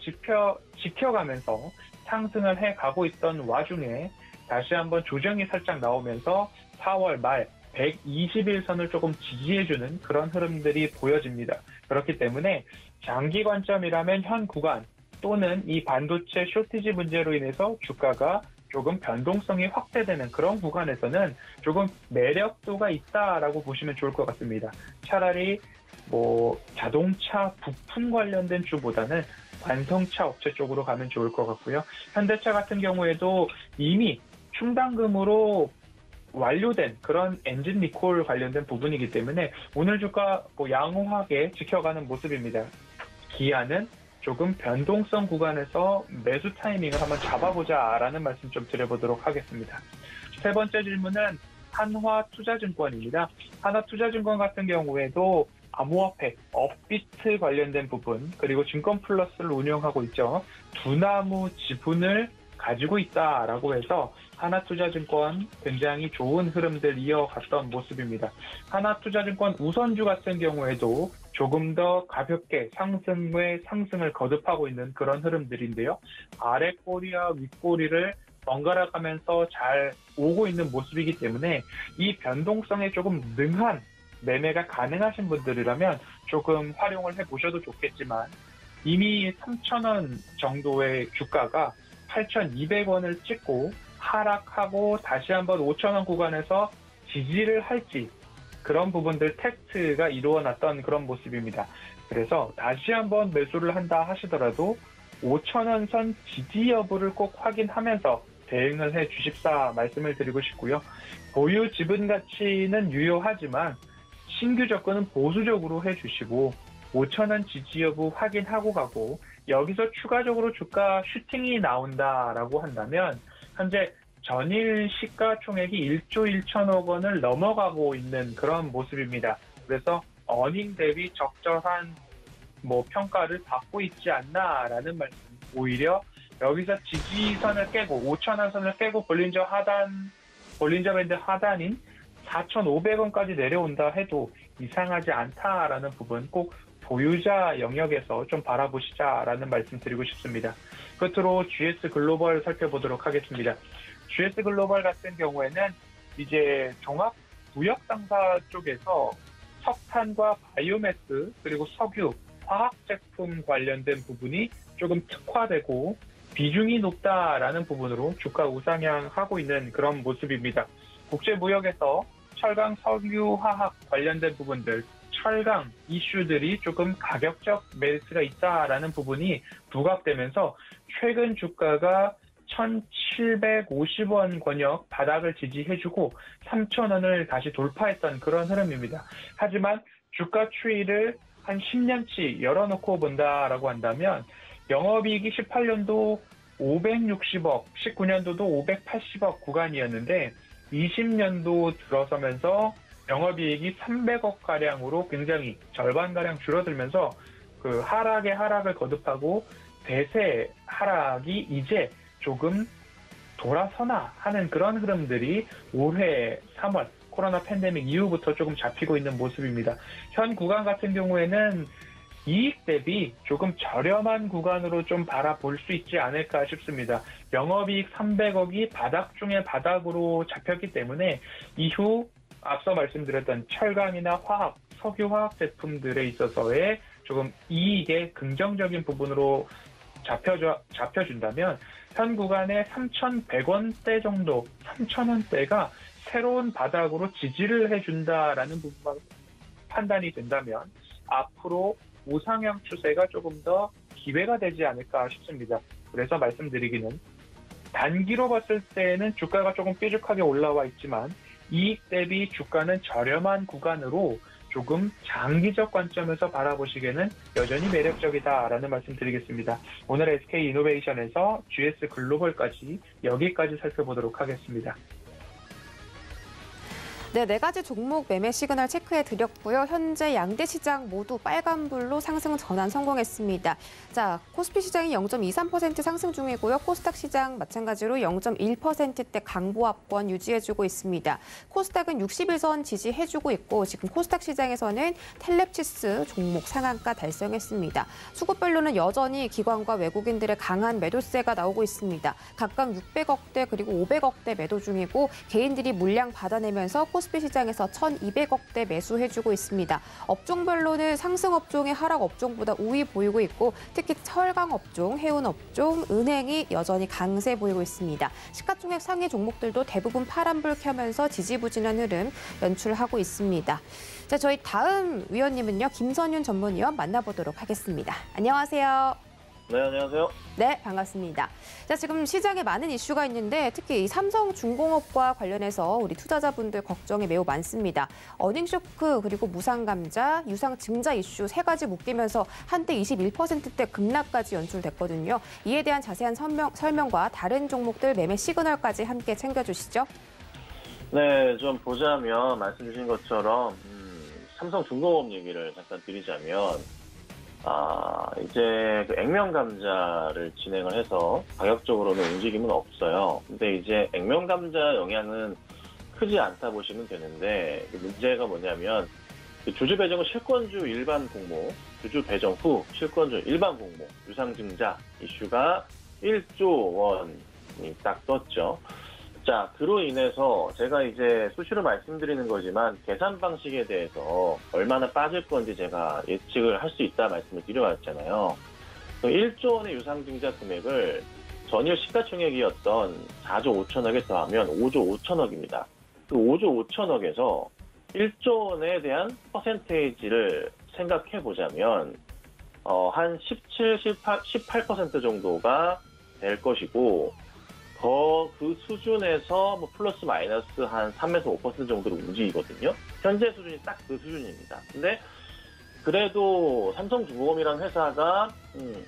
지켜가면서 상승을 해가고 있던 와중에 다시 한번 조정이 살짝 나오면서 4월 말 121선을 조금 지지해주는 그런 흐름들이 보여집니다. 그렇기 때문에 장기 관점이라면 현 구간 또는 이 반도체 쇼티지 문제로 인해서 주가가 조금 변동성이 확대되는 그런 구간에서는 조금 매력도가 있다라고 보시면 좋을 것 같습니다. 차라리 자동차 부품 관련된 주보다는 완성차 업체 쪽으로 가면 좋을 것 같고요. 현대차 같은 경우에도 이미 충당금으로 완료된 그런 엔진 리콜 관련된 부분이기 때문에 오늘 주가 양호하게 지켜가는 모습입니다. 기아는 조금 변동성 구간에서 매수 타이밍을 한번 잡아보자라는 말씀 좀 드려보도록 하겠습니다. 세 번째 질문은 한화투자증권입니다. 한화투자증권 같은 경우에도 암호화폐, 업비트 관련된 부분, 그리고 증권플러스를 운영하고 있죠. 두나무 지분을 가지고 있다라고 해서 하나투자증권 굉장히 좋은 흐름들 이어갔던 모습입니다. 하나투자증권 우선주 같은 경우에도 조금 더 가볍게 상승 외 상승을 거듭하고 있는 그런 흐름들인데요. 아래 꼬리와 윗꼬리를 번갈아 가면서 잘 오고 있는 모습이기 때문에 이 변동성에 조금 능한 매매가 가능하신 분들이라면 조금 활용을 해보셔도 좋겠지만 이미 3,000원 정도의 주가가 8,200원을 찍고 하락하고 다시 한번 5,000원 구간에서 지지를 할지 그런 부분들 테스트가 이루어났던 그런 모습입니다. 그래서 다시 한번 매수를 한다 하시더라도 5,000원 선 지지 여부를 꼭 확인하면서 대응을 해 주십사 말씀을 드리고 싶고요. 보유 지분 가치는 유효하지만 신규 접근은 보수적으로 해주시고 5,000원 지지 여부 확인하고 가고 여기서 추가적으로 주가 슈팅이 나온다라고 한다면 현재 전일 시가총액이 1조 1천억 원을 넘어가고 있는 그런 모습입니다. 그래서 어닝 대비 적절한 평가를 받고 있지 않나라는 말씀. 오히려 여기서 지지선을 깨고 5,000원 선을 깨고 볼린저 밴드 하단인 4,500원까지 내려온다 해도 이상하지 않다라는 부분 꼭 보유자 영역에서 좀 바라보시자라는 말씀 드리고 싶습니다. 끝으로 GS 글로벌 살펴보도록 하겠습니다. GS 글로벌 같은 경우에는 이제 종합 무역 상사 쪽에서 석탄과 바이오매스 그리고 석유, 화학 제품 관련된 부분이 조금 특화되고 비중이 높다라는 부분으로 주가 우상향하고 있는 그런 모습입니다. 국제 무역에서 철강, 석유, 화학 관련된 부분들 철강 이슈들이 조금 가격적 메리트가 있다라는 부분이 부각되면서 최근 주가가 1,750원 권역 바닥을 지지해주고 3,000원을 다시 돌파했던 그런 흐름입니다. 하지만 주가 추이를 한 10년치 열어놓고 본다라고 한다면 영업이익이 18년도 560억, 19년도도 580억 구간이었는데 20년도 들어서면서 영업이익이 300억가량으로 굉장히 절반가량 줄어들면서 그 하락을 거듭하고 대세 하락이 이제 조금 돌아서나 하는 그런 흐름들이 올해 3월 코로나 팬데믹 이후부터 조금 잡히고 있는 모습입니다. 현 구간 같은 경우에는 이익 대비 조금 저렴한 구간으로 좀 바라볼 수 있지 않을까 싶습니다. 영업이익 300억이 바닥 중에 바닥으로 잡혔기 때문에 이후 앞서 말씀드렸던 철강이나 화학, 석유화학 제품들에 있어서의 조금 이익의 긍정적인 부분으로 잡혀준다면 현 구간의 3,100원대 정도, 3,000원대가 새로운 바닥으로 지지를 해준다라는 부분만 판단이 된다면 앞으로 우상향 추세가 조금 더 기회가 되지 않을까 싶습니다. 그래서 말씀드리기는 단기로 봤을 때는 주가가 조금 삐죽하게 올라와 있지만 이익 대비 주가는 저렴한 구간으로 조금 장기적 관점에서 바라보시기에는 여전히 매력적이다라는 말씀 드리겠습니다. 오늘 SK이노베이션에서 GS 글로벌까지 여기까지 살펴보도록 하겠습니다. 네, 4가지 종목 매매 시그널 체크해 드렸고요. 현재 양대 시장 모두 빨간불로 상승 전환 성공했습니다. 자, 코스피 시장이 0.23% 상승 중이고요. 코스닥 시장 마찬가지로 0.1%대 강보합권 유지해주고 있습니다. 코스닥은 60일선 지지해주고 있고 지금 코스닥 시장에서는 텔렙치스 종목 상한가 달성했습니다. 수급별로는 여전히 기관과 외국인들의 강한 매도세가 나오고 있습니다. 각각 600억대 그리고 500억대 매도 중이고 개인들이 물량 받아내면서 코스피 시장에서 1,200억대 매수해주고 있습니다. 업종별로는 상승 업종이 하락 업종보다 우위 보이고 있고 특히 철강 업종, 해운 업종, 은행이 여전히 강세 보이고 있습니다. 시가총액 상위 종목들도 대부분 파란불 켜면서 지지부진한 흐름 연출하고 있습니다. 자, 저희 다음 위원님은요, 김선윤 전문위원 만나보도록 하겠습니다. 안녕하세요. 네, 안녕하세요. 네, 반갑습니다. 자, 지금 시장에 많은 이슈가 있는데 특히 이 삼성중공업과 관련해서 우리 투자자분들 걱정이 매우 많습니다. 어닝쇼크 그리고 무상감자, 유상증자 이슈 3가지 묶이면서 한때 21%대 급락까지 연출됐거든요. 이에 대한 자세한 설명과 다른 종목들 매매 시그널까지 함께 챙겨주시죠. 네, 좀 보자면 말씀 주신 것처럼 삼성중공업 얘기를 잠깐 드리자면 이제 그 액면감자를 진행을 해서 가격적으로는 움직임은 없어요. 근데 이제 액면감자 영향은 크지 않다 보시면 되는데 문제가 뭐냐면 주주 배정 후 실권주 일반 공모, 주주 배정 후 실권주 일반 공모, 유상증자 이슈가 1조 원이 딱 떴죠. 자, 그로 인해서 제가 이제 수시로 말씀드리는 거지만 계산 방식에 대해서 얼마나 빠질 건지 제가 예측을 할 수 있다 말씀을 드려왔잖아요. 1조 원의 유상증자 금액을 전일 시가총액이었던 4조 5천억에 더하면 5조 5천억입니다. 그 5조 5천억에서 1조 원에 대한 퍼센테이지를 생각해 보자면 한 17, 18% 정도가 될 것이고 더 그 수준에서 뭐 플러스 마이너스 한 3에서 5% 정도로 움직이거든요. 현재 수준이 딱 그 수준입니다. 근데 그래도 삼성중공업이라는 회사가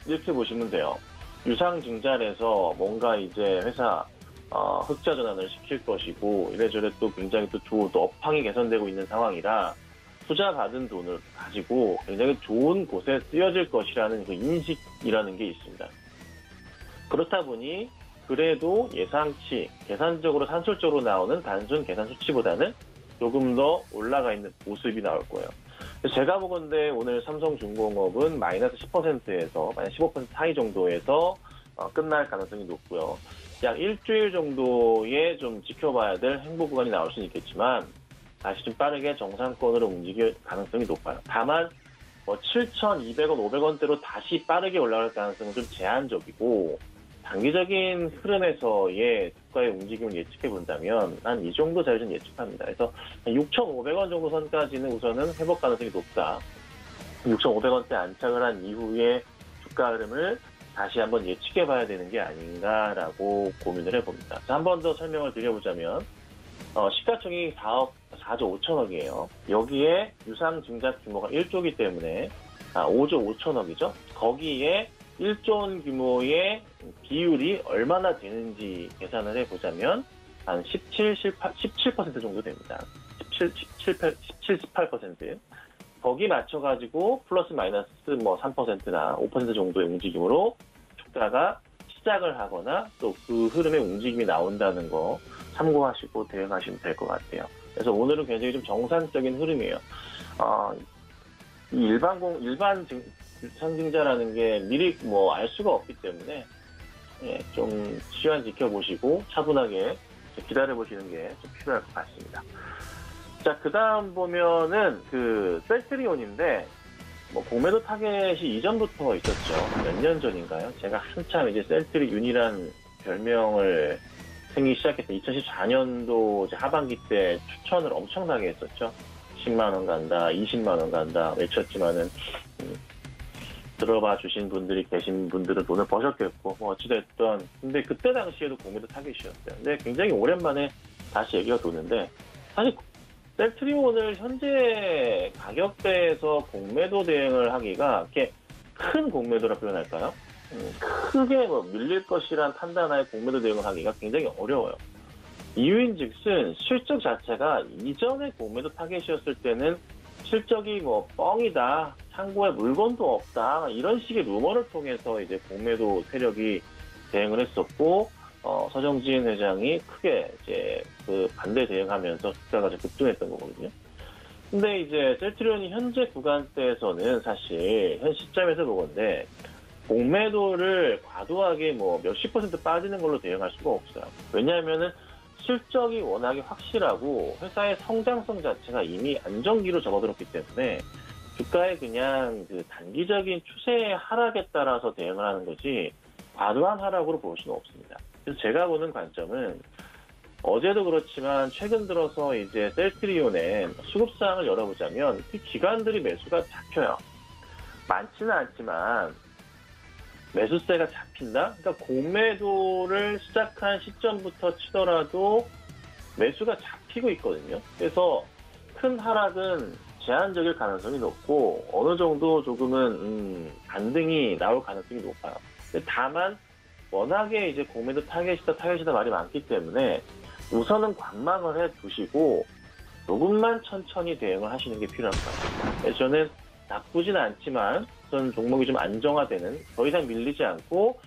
이렇게 보시면 돼요. 유상증자에서 뭔가 이제 회사 흑자 전환을 시킬 것이고 이래저래 또 굉장히 또 업황이 개선되고 있는 상황이라 투자 받은 돈을 가지고 굉장히 좋은 곳에 쓰여질 것이라는 그 인식이라는 게 있습니다. 그렇다 보니 그래도 예상치, 계산적으로 산술적으로 나오는 단순 계산 수치보다는 조금 더 올라가 있는 모습이 나올 거예요. 제가 보건대 오늘 삼성중공업은 마이너스 10%에서 마이너스 15% 사이 정도에서 끝날 가능성이 높고요. 약 일주일 정도에 좀 지켜봐야 될 행보 구간이 나올 수는 있겠지만 다시 좀 빠르게 정상권으로 움직일 가능성이 높아요. 다만 7,200원, 500원대로 다시 빠르게 올라갈 가능성은 좀 제한적이고 단기적인 흐름에서의 주가의 움직임을 예측해 본다면 한 이 정도 자리는 예측합니다. 그래서 6,500원 정도 선까지는 우선은 회복 가능성이 높다. 6,500원대 안착을 한 이후에 주가 흐름을 다시 한번 예측해 봐야 되는 게 아닌가라고 고민을 해봅니다. 한 번 더 설명을 드려보자면 시가총액이 4조 5천억이에요. 여기에 유상 증자 규모가 1조이기 때문에 5조 5천억이죠. 거기에 1조 원 규모의 비율이 얼마나 되는지 계산을 해보자면 한 17% 정도 됩니다. 18%. 거기 맞춰가지고 플러스 마이너스 뭐 3%나 5% 정도의 움직임으로 주가가 시작을 하거나 또 그 흐름의 움직임이 나온다는 거 참고하시고 대응하시면 될 것 같아요. 그래서 오늘은 굉장히 좀 정상적인 흐름이에요. 이 일반 상증자라는 게 미리 뭐 알 수가 없기 때문에 좀 시간 지켜보시고 차분하게 기다려보시는 게 좀 필요할 것 같습니다. 자, 그 다음 보면은 그 셀트리온인데 뭐 공매도 타겟이 이전부터 있었죠. 몇 년 전인가요? 제가 한참 이제 셀트리온이란 별명을 생기기 시작했던 2014년도 하반기 때 추천을 엄청나게 했었죠. 10만 원 간다, 20만 원 간다 외쳤지만은 들어봐 주신 분들이 계신 분들은 돈을 버셨겠고 뭐 어찌됐든 근데 그때 당시에도 공매도 타겟이었어요. 근데 굉장히 오랜만에 다시 얘기가 도는데 사실 셀트리온을 현재 가격대에서 공매도 대응을 하기가 이렇게 큰 공매도라 표현할까요? 크게 뭐 밀릴 것이란 판단하에 공매도 대응을 하기가 굉장히 어려워요. 이유인즉슨 실적 자체가 이전에 공매도 타겟이었을 때는 실적이 뭐 뻥이다, 창고에 물건도 없다 이런 식의 루머를 통해서 이제 공매도 세력이 대응을 했었고 서정진 회장이 크게 이제 그 반대 대응하면서 주가가 좀 급등했던 거거든요. 근데 이제 셀트리온이 현재 구간대에서는 사실 현 시점에서 보건데 공매도를 과도하게 뭐 몇십 % 빠지는 걸로 대응할 수가 없어요. 왜냐하면은 실적이 워낙에 확실하고 회사의 성장성 자체가 이미 안정기로 접어들었기 때문에 주가의 그냥 그 단기적인 추세의 하락에 따라서 대응을 하는 거지 과도한 하락으로 볼 수는 없습니다. 그래서 제가 보는 관점은 어제도 그렇지만 최근 들어서 이제 셀트리온의 수급사항을 열어보자면 그 기관들이 매수가 잡혀요. 많지는 않지만 매수세가 잡힌다? 그러니까 공매도를 시작한 시점부터 치더라도 매수가 잡히고 있거든요. 그래서 큰 하락은 제한적일 가능성이 높고 어느 정도 조금은 반등이 나올 가능성이 높아요. 다만 워낙에 이제 공매도 타겟이다 말이 많기 때문에 우선은 관망을 해 두시고 조금만 천천히 대응을 하시는 게 필요할 것 같습니다. 그래서 저는 나쁘진 않지만 우선 종목이 좀 안정화되는 더 이상 밀리지 않고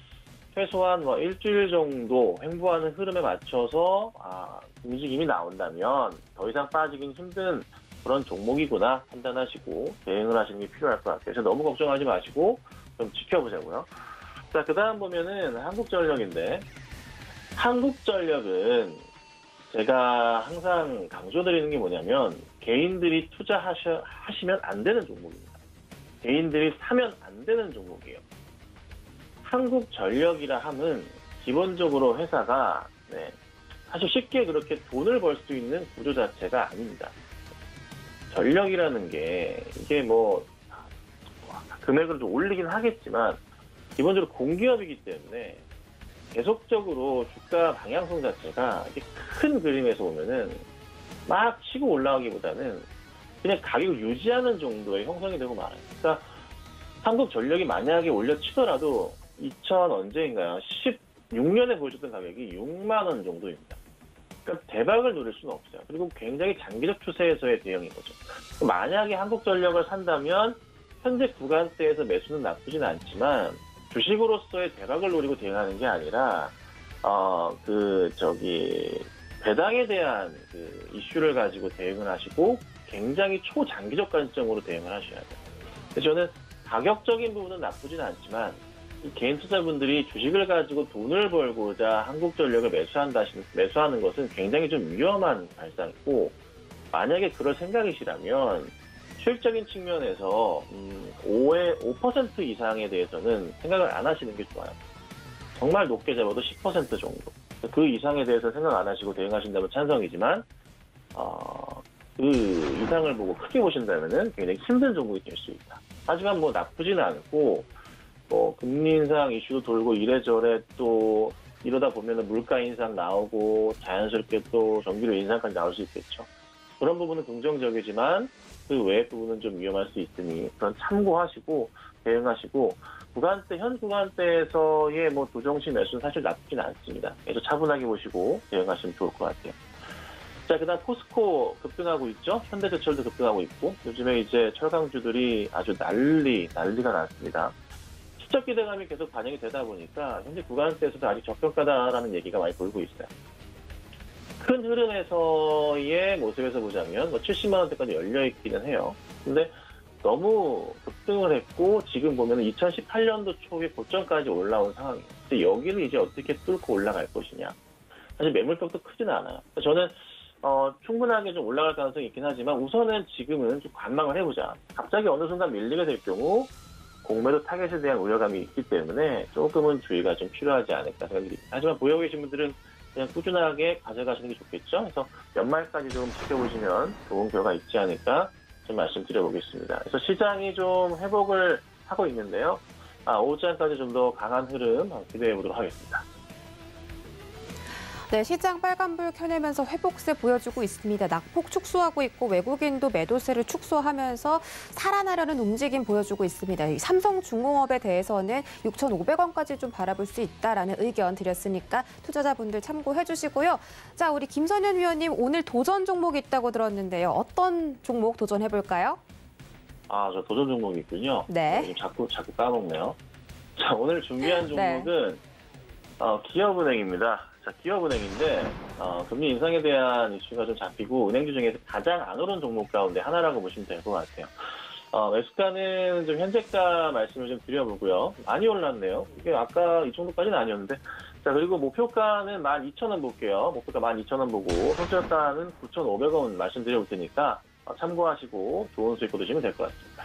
최소한 뭐 일주일 정도 횡보하는 흐름에 맞춰서 움직임이 나온다면 더 이상 빠지긴 힘든 그런 종목이구나 판단하시고 대응을 하시는 게 필요할 것 같아요. 그래서 너무 걱정하지 마시고 좀 지켜보자고요. 자, 그 다음 보면은 한국전력인데 한국전력은 제가 항상 강조드리는 게 뭐냐면 개인들이 투자하시면 안 되는 종목입니다. 개인들이 사면 안 되는 종목이에요. 한국전력이라 함은 기본적으로 회사가 사실 쉽게 그렇게 돈을 벌 수 있는 구조 자체가 아닙니다. 전력이라는 게 이게 뭐 금액을 좀 올리긴 하겠지만 기본적으로 공기업이기 때문에 계속적으로 주가 방향성 자체가 이렇게 큰 그림에서 보면은 막 치고 올라가기보다는 그냥 가격을 유지하는 정도의 형성이 되고 말아요. 그러니까 한국전력이 만약에 올려치더라도 2000 언제인가요? 16년에 보여줬던 가격이 6만 원 정도입니다. 그러니까 대박을 노릴 수는 없어요. 그리고 굉장히 장기적 추세에서의 대응인 거죠. 만약에 한국전력을 산다면 현재 구간대에서 매수는 나쁘진 않지만 주식으로서의 대박을 노리고 대응하는 게 아니라 배당에 대한 그 이슈를 가지고 대응을 하시고 굉장히 초장기적 관점으로 대응을 하셔야 돼요. 그래서 저는 가격적인 부분은 나쁘진 않지만 이 개인 투자분들이 주식을 가지고 돈을 벌고자 한국전력을 매수하는 것은 굉장히 좀 위험한 발상이고 만약에 그럴 생각이시라면 수익적인 측면에서 5% 이상에 대해서는 생각을 안 하시는 게 좋아요. 정말 높게 잡아도 10% 정도. 그 이상에 대해서 생각 안 하시고 대응하신다면 찬성이지만 그 이상을 보고 크게 보신다면은 굉장히 힘든 종목이 될 수 있다. 하지만 뭐 나쁘지는 않고 금리 인상 이슈도 돌고 이래저래 또 이러다 보면은 물가 인상 나오고 자연스럽게 또 전기료 인상까지 나올 수 있겠죠. 그런 부분은 긍정적이지만 그 외의 부분은 좀 위험할 수 있으니 그런 참고하시고 대응하시고 현 구간대에서의 뭐 도정시 매수는 사실 나쁘진 않습니다. 그래서 차분하게 보시고 대응하시면 좋을 것 같아요. 자, 그다음 포스코 급등하고 있죠. 현대제철도 급등하고 있고 요즘에 이제 철강주들이 아주 난리가 났습니다. 시적 기대감이 계속 반영이 되다 보니까 현재 구간대에서도 아직 저평가다라는 얘기가 많이 돌고 있어요. 큰 흐름에서의 모습에서 보자면 70만 원대까지 열려 있기는 해요. 근데 너무 급등을 했고 지금 보면 2018년도 초에 고점까지 올라온 상황이에요. 근데 여기를 이제 어떻게 뚫고 올라갈 것이냐. 사실 매물폭도 크지는 않아요. 저는 충분하게 좀 올라갈 가능성이 있긴 하지만 우선은 지금은 좀 관망을 해보자. 갑자기 어느 순간 밀리게 될 경우 공매도 타겟에 대한 우려감이 있기 때문에 조금은 주의가 좀 필요하지 않을까 생각이 듭니다. 하지만 보유하고 계신 분들은 그냥 꾸준하게 가져가시는 게 좋겠죠. 그래서 연말까지 좀 지켜보시면 좋은 결과 있지 않을까 좀 말씀드려보겠습니다. 그래서 시장이 좀 회복을 하고 있는데요. 오후장까지 좀 더 강한 흐름 기대해 보도록 하겠습니다. 네, 시장 빨간불 켜내면서 회복세 보여주고 있습니다. 낙폭 축소하고 있고 외국인도 매도세를 축소하면서 살아나려는 움직임 보여주고 있습니다. 이 삼성중공업에 대해서는 6,500원까지 좀 바라볼 수 있다라는 의견 드렸으니까 투자자분들 참고해 주시고요. 자, 우리 김선현 위원님 오늘 도전 종목이 있다고 들었는데요. 어떤 종목 도전해 볼까요? 저 도전 종목이 있군요. 네. 자꾸 까먹네요. 자, 오늘 준비한 종목은 기업은행입니다. 자, 기업은행인데 금리 인상에 대한 이슈가 좀 잡히고 은행주 중에서 가장 안 오른 종목 가운데 하나라고 보시면 될 것 같아요. 매수가는 좀 현재가 말씀을 좀 드려보고요. 많이 올랐네요. 이게 아까 이 정도까지는 아니었는데. 자, 그리고 목표가는 12,000원 볼게요. 목표가 12,000원 보고 손절가는 9,500원 말씀드려볼 테니까 참고하시고 좋은 수익 거두시면 될 것 같습니다.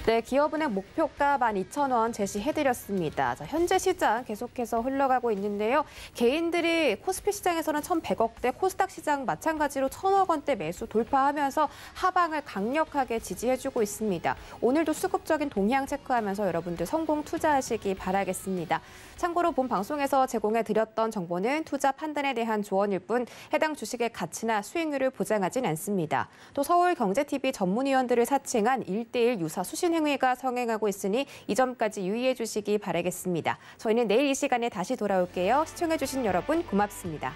네, 기업은행 목표가 12,000원 제시해드렸습니다. 자, 현재 시장 계속해서 흘러가고 있는데요. 개인들이 코스피 시장에서는 1,100억대, 코스닥 시장 마찬가지로 1,000억 원대 매수 돌파하면서 하방을 강력하게 지지해주고 있습니다. 오늘도 수급적인 동향 체크하면서 여러분들 성공 투자하시기 바라겠습니다. 참고로 본 방송에서 제공해드렸던 정보는 투자 판단에 대한 조언일 뿐 해당 주식의 가치나 수익률을 보장하진 않습니다. 또 서울경제TV 전문위원들을 사칭한 1:1 유사 수신 행위가 성행하고 있으니 이 점까지 유의해 주시기 바라겠습니다. 저희는 내일 이 시간에 다시 돌아올게요. 시청해 주신 여러분 고맙습니다.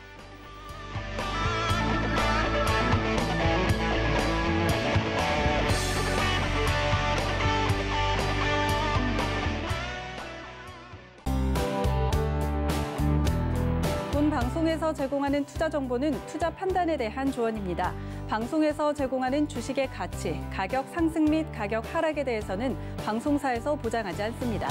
본 방송에서 제공하는 투자 정보는 투자 판단에 대한 조언입니다. 방송에서 제공하는 주식의 가치, 가격 상승 및 가격 하락에 대해서는 방송사에서 보장하지 않습니다.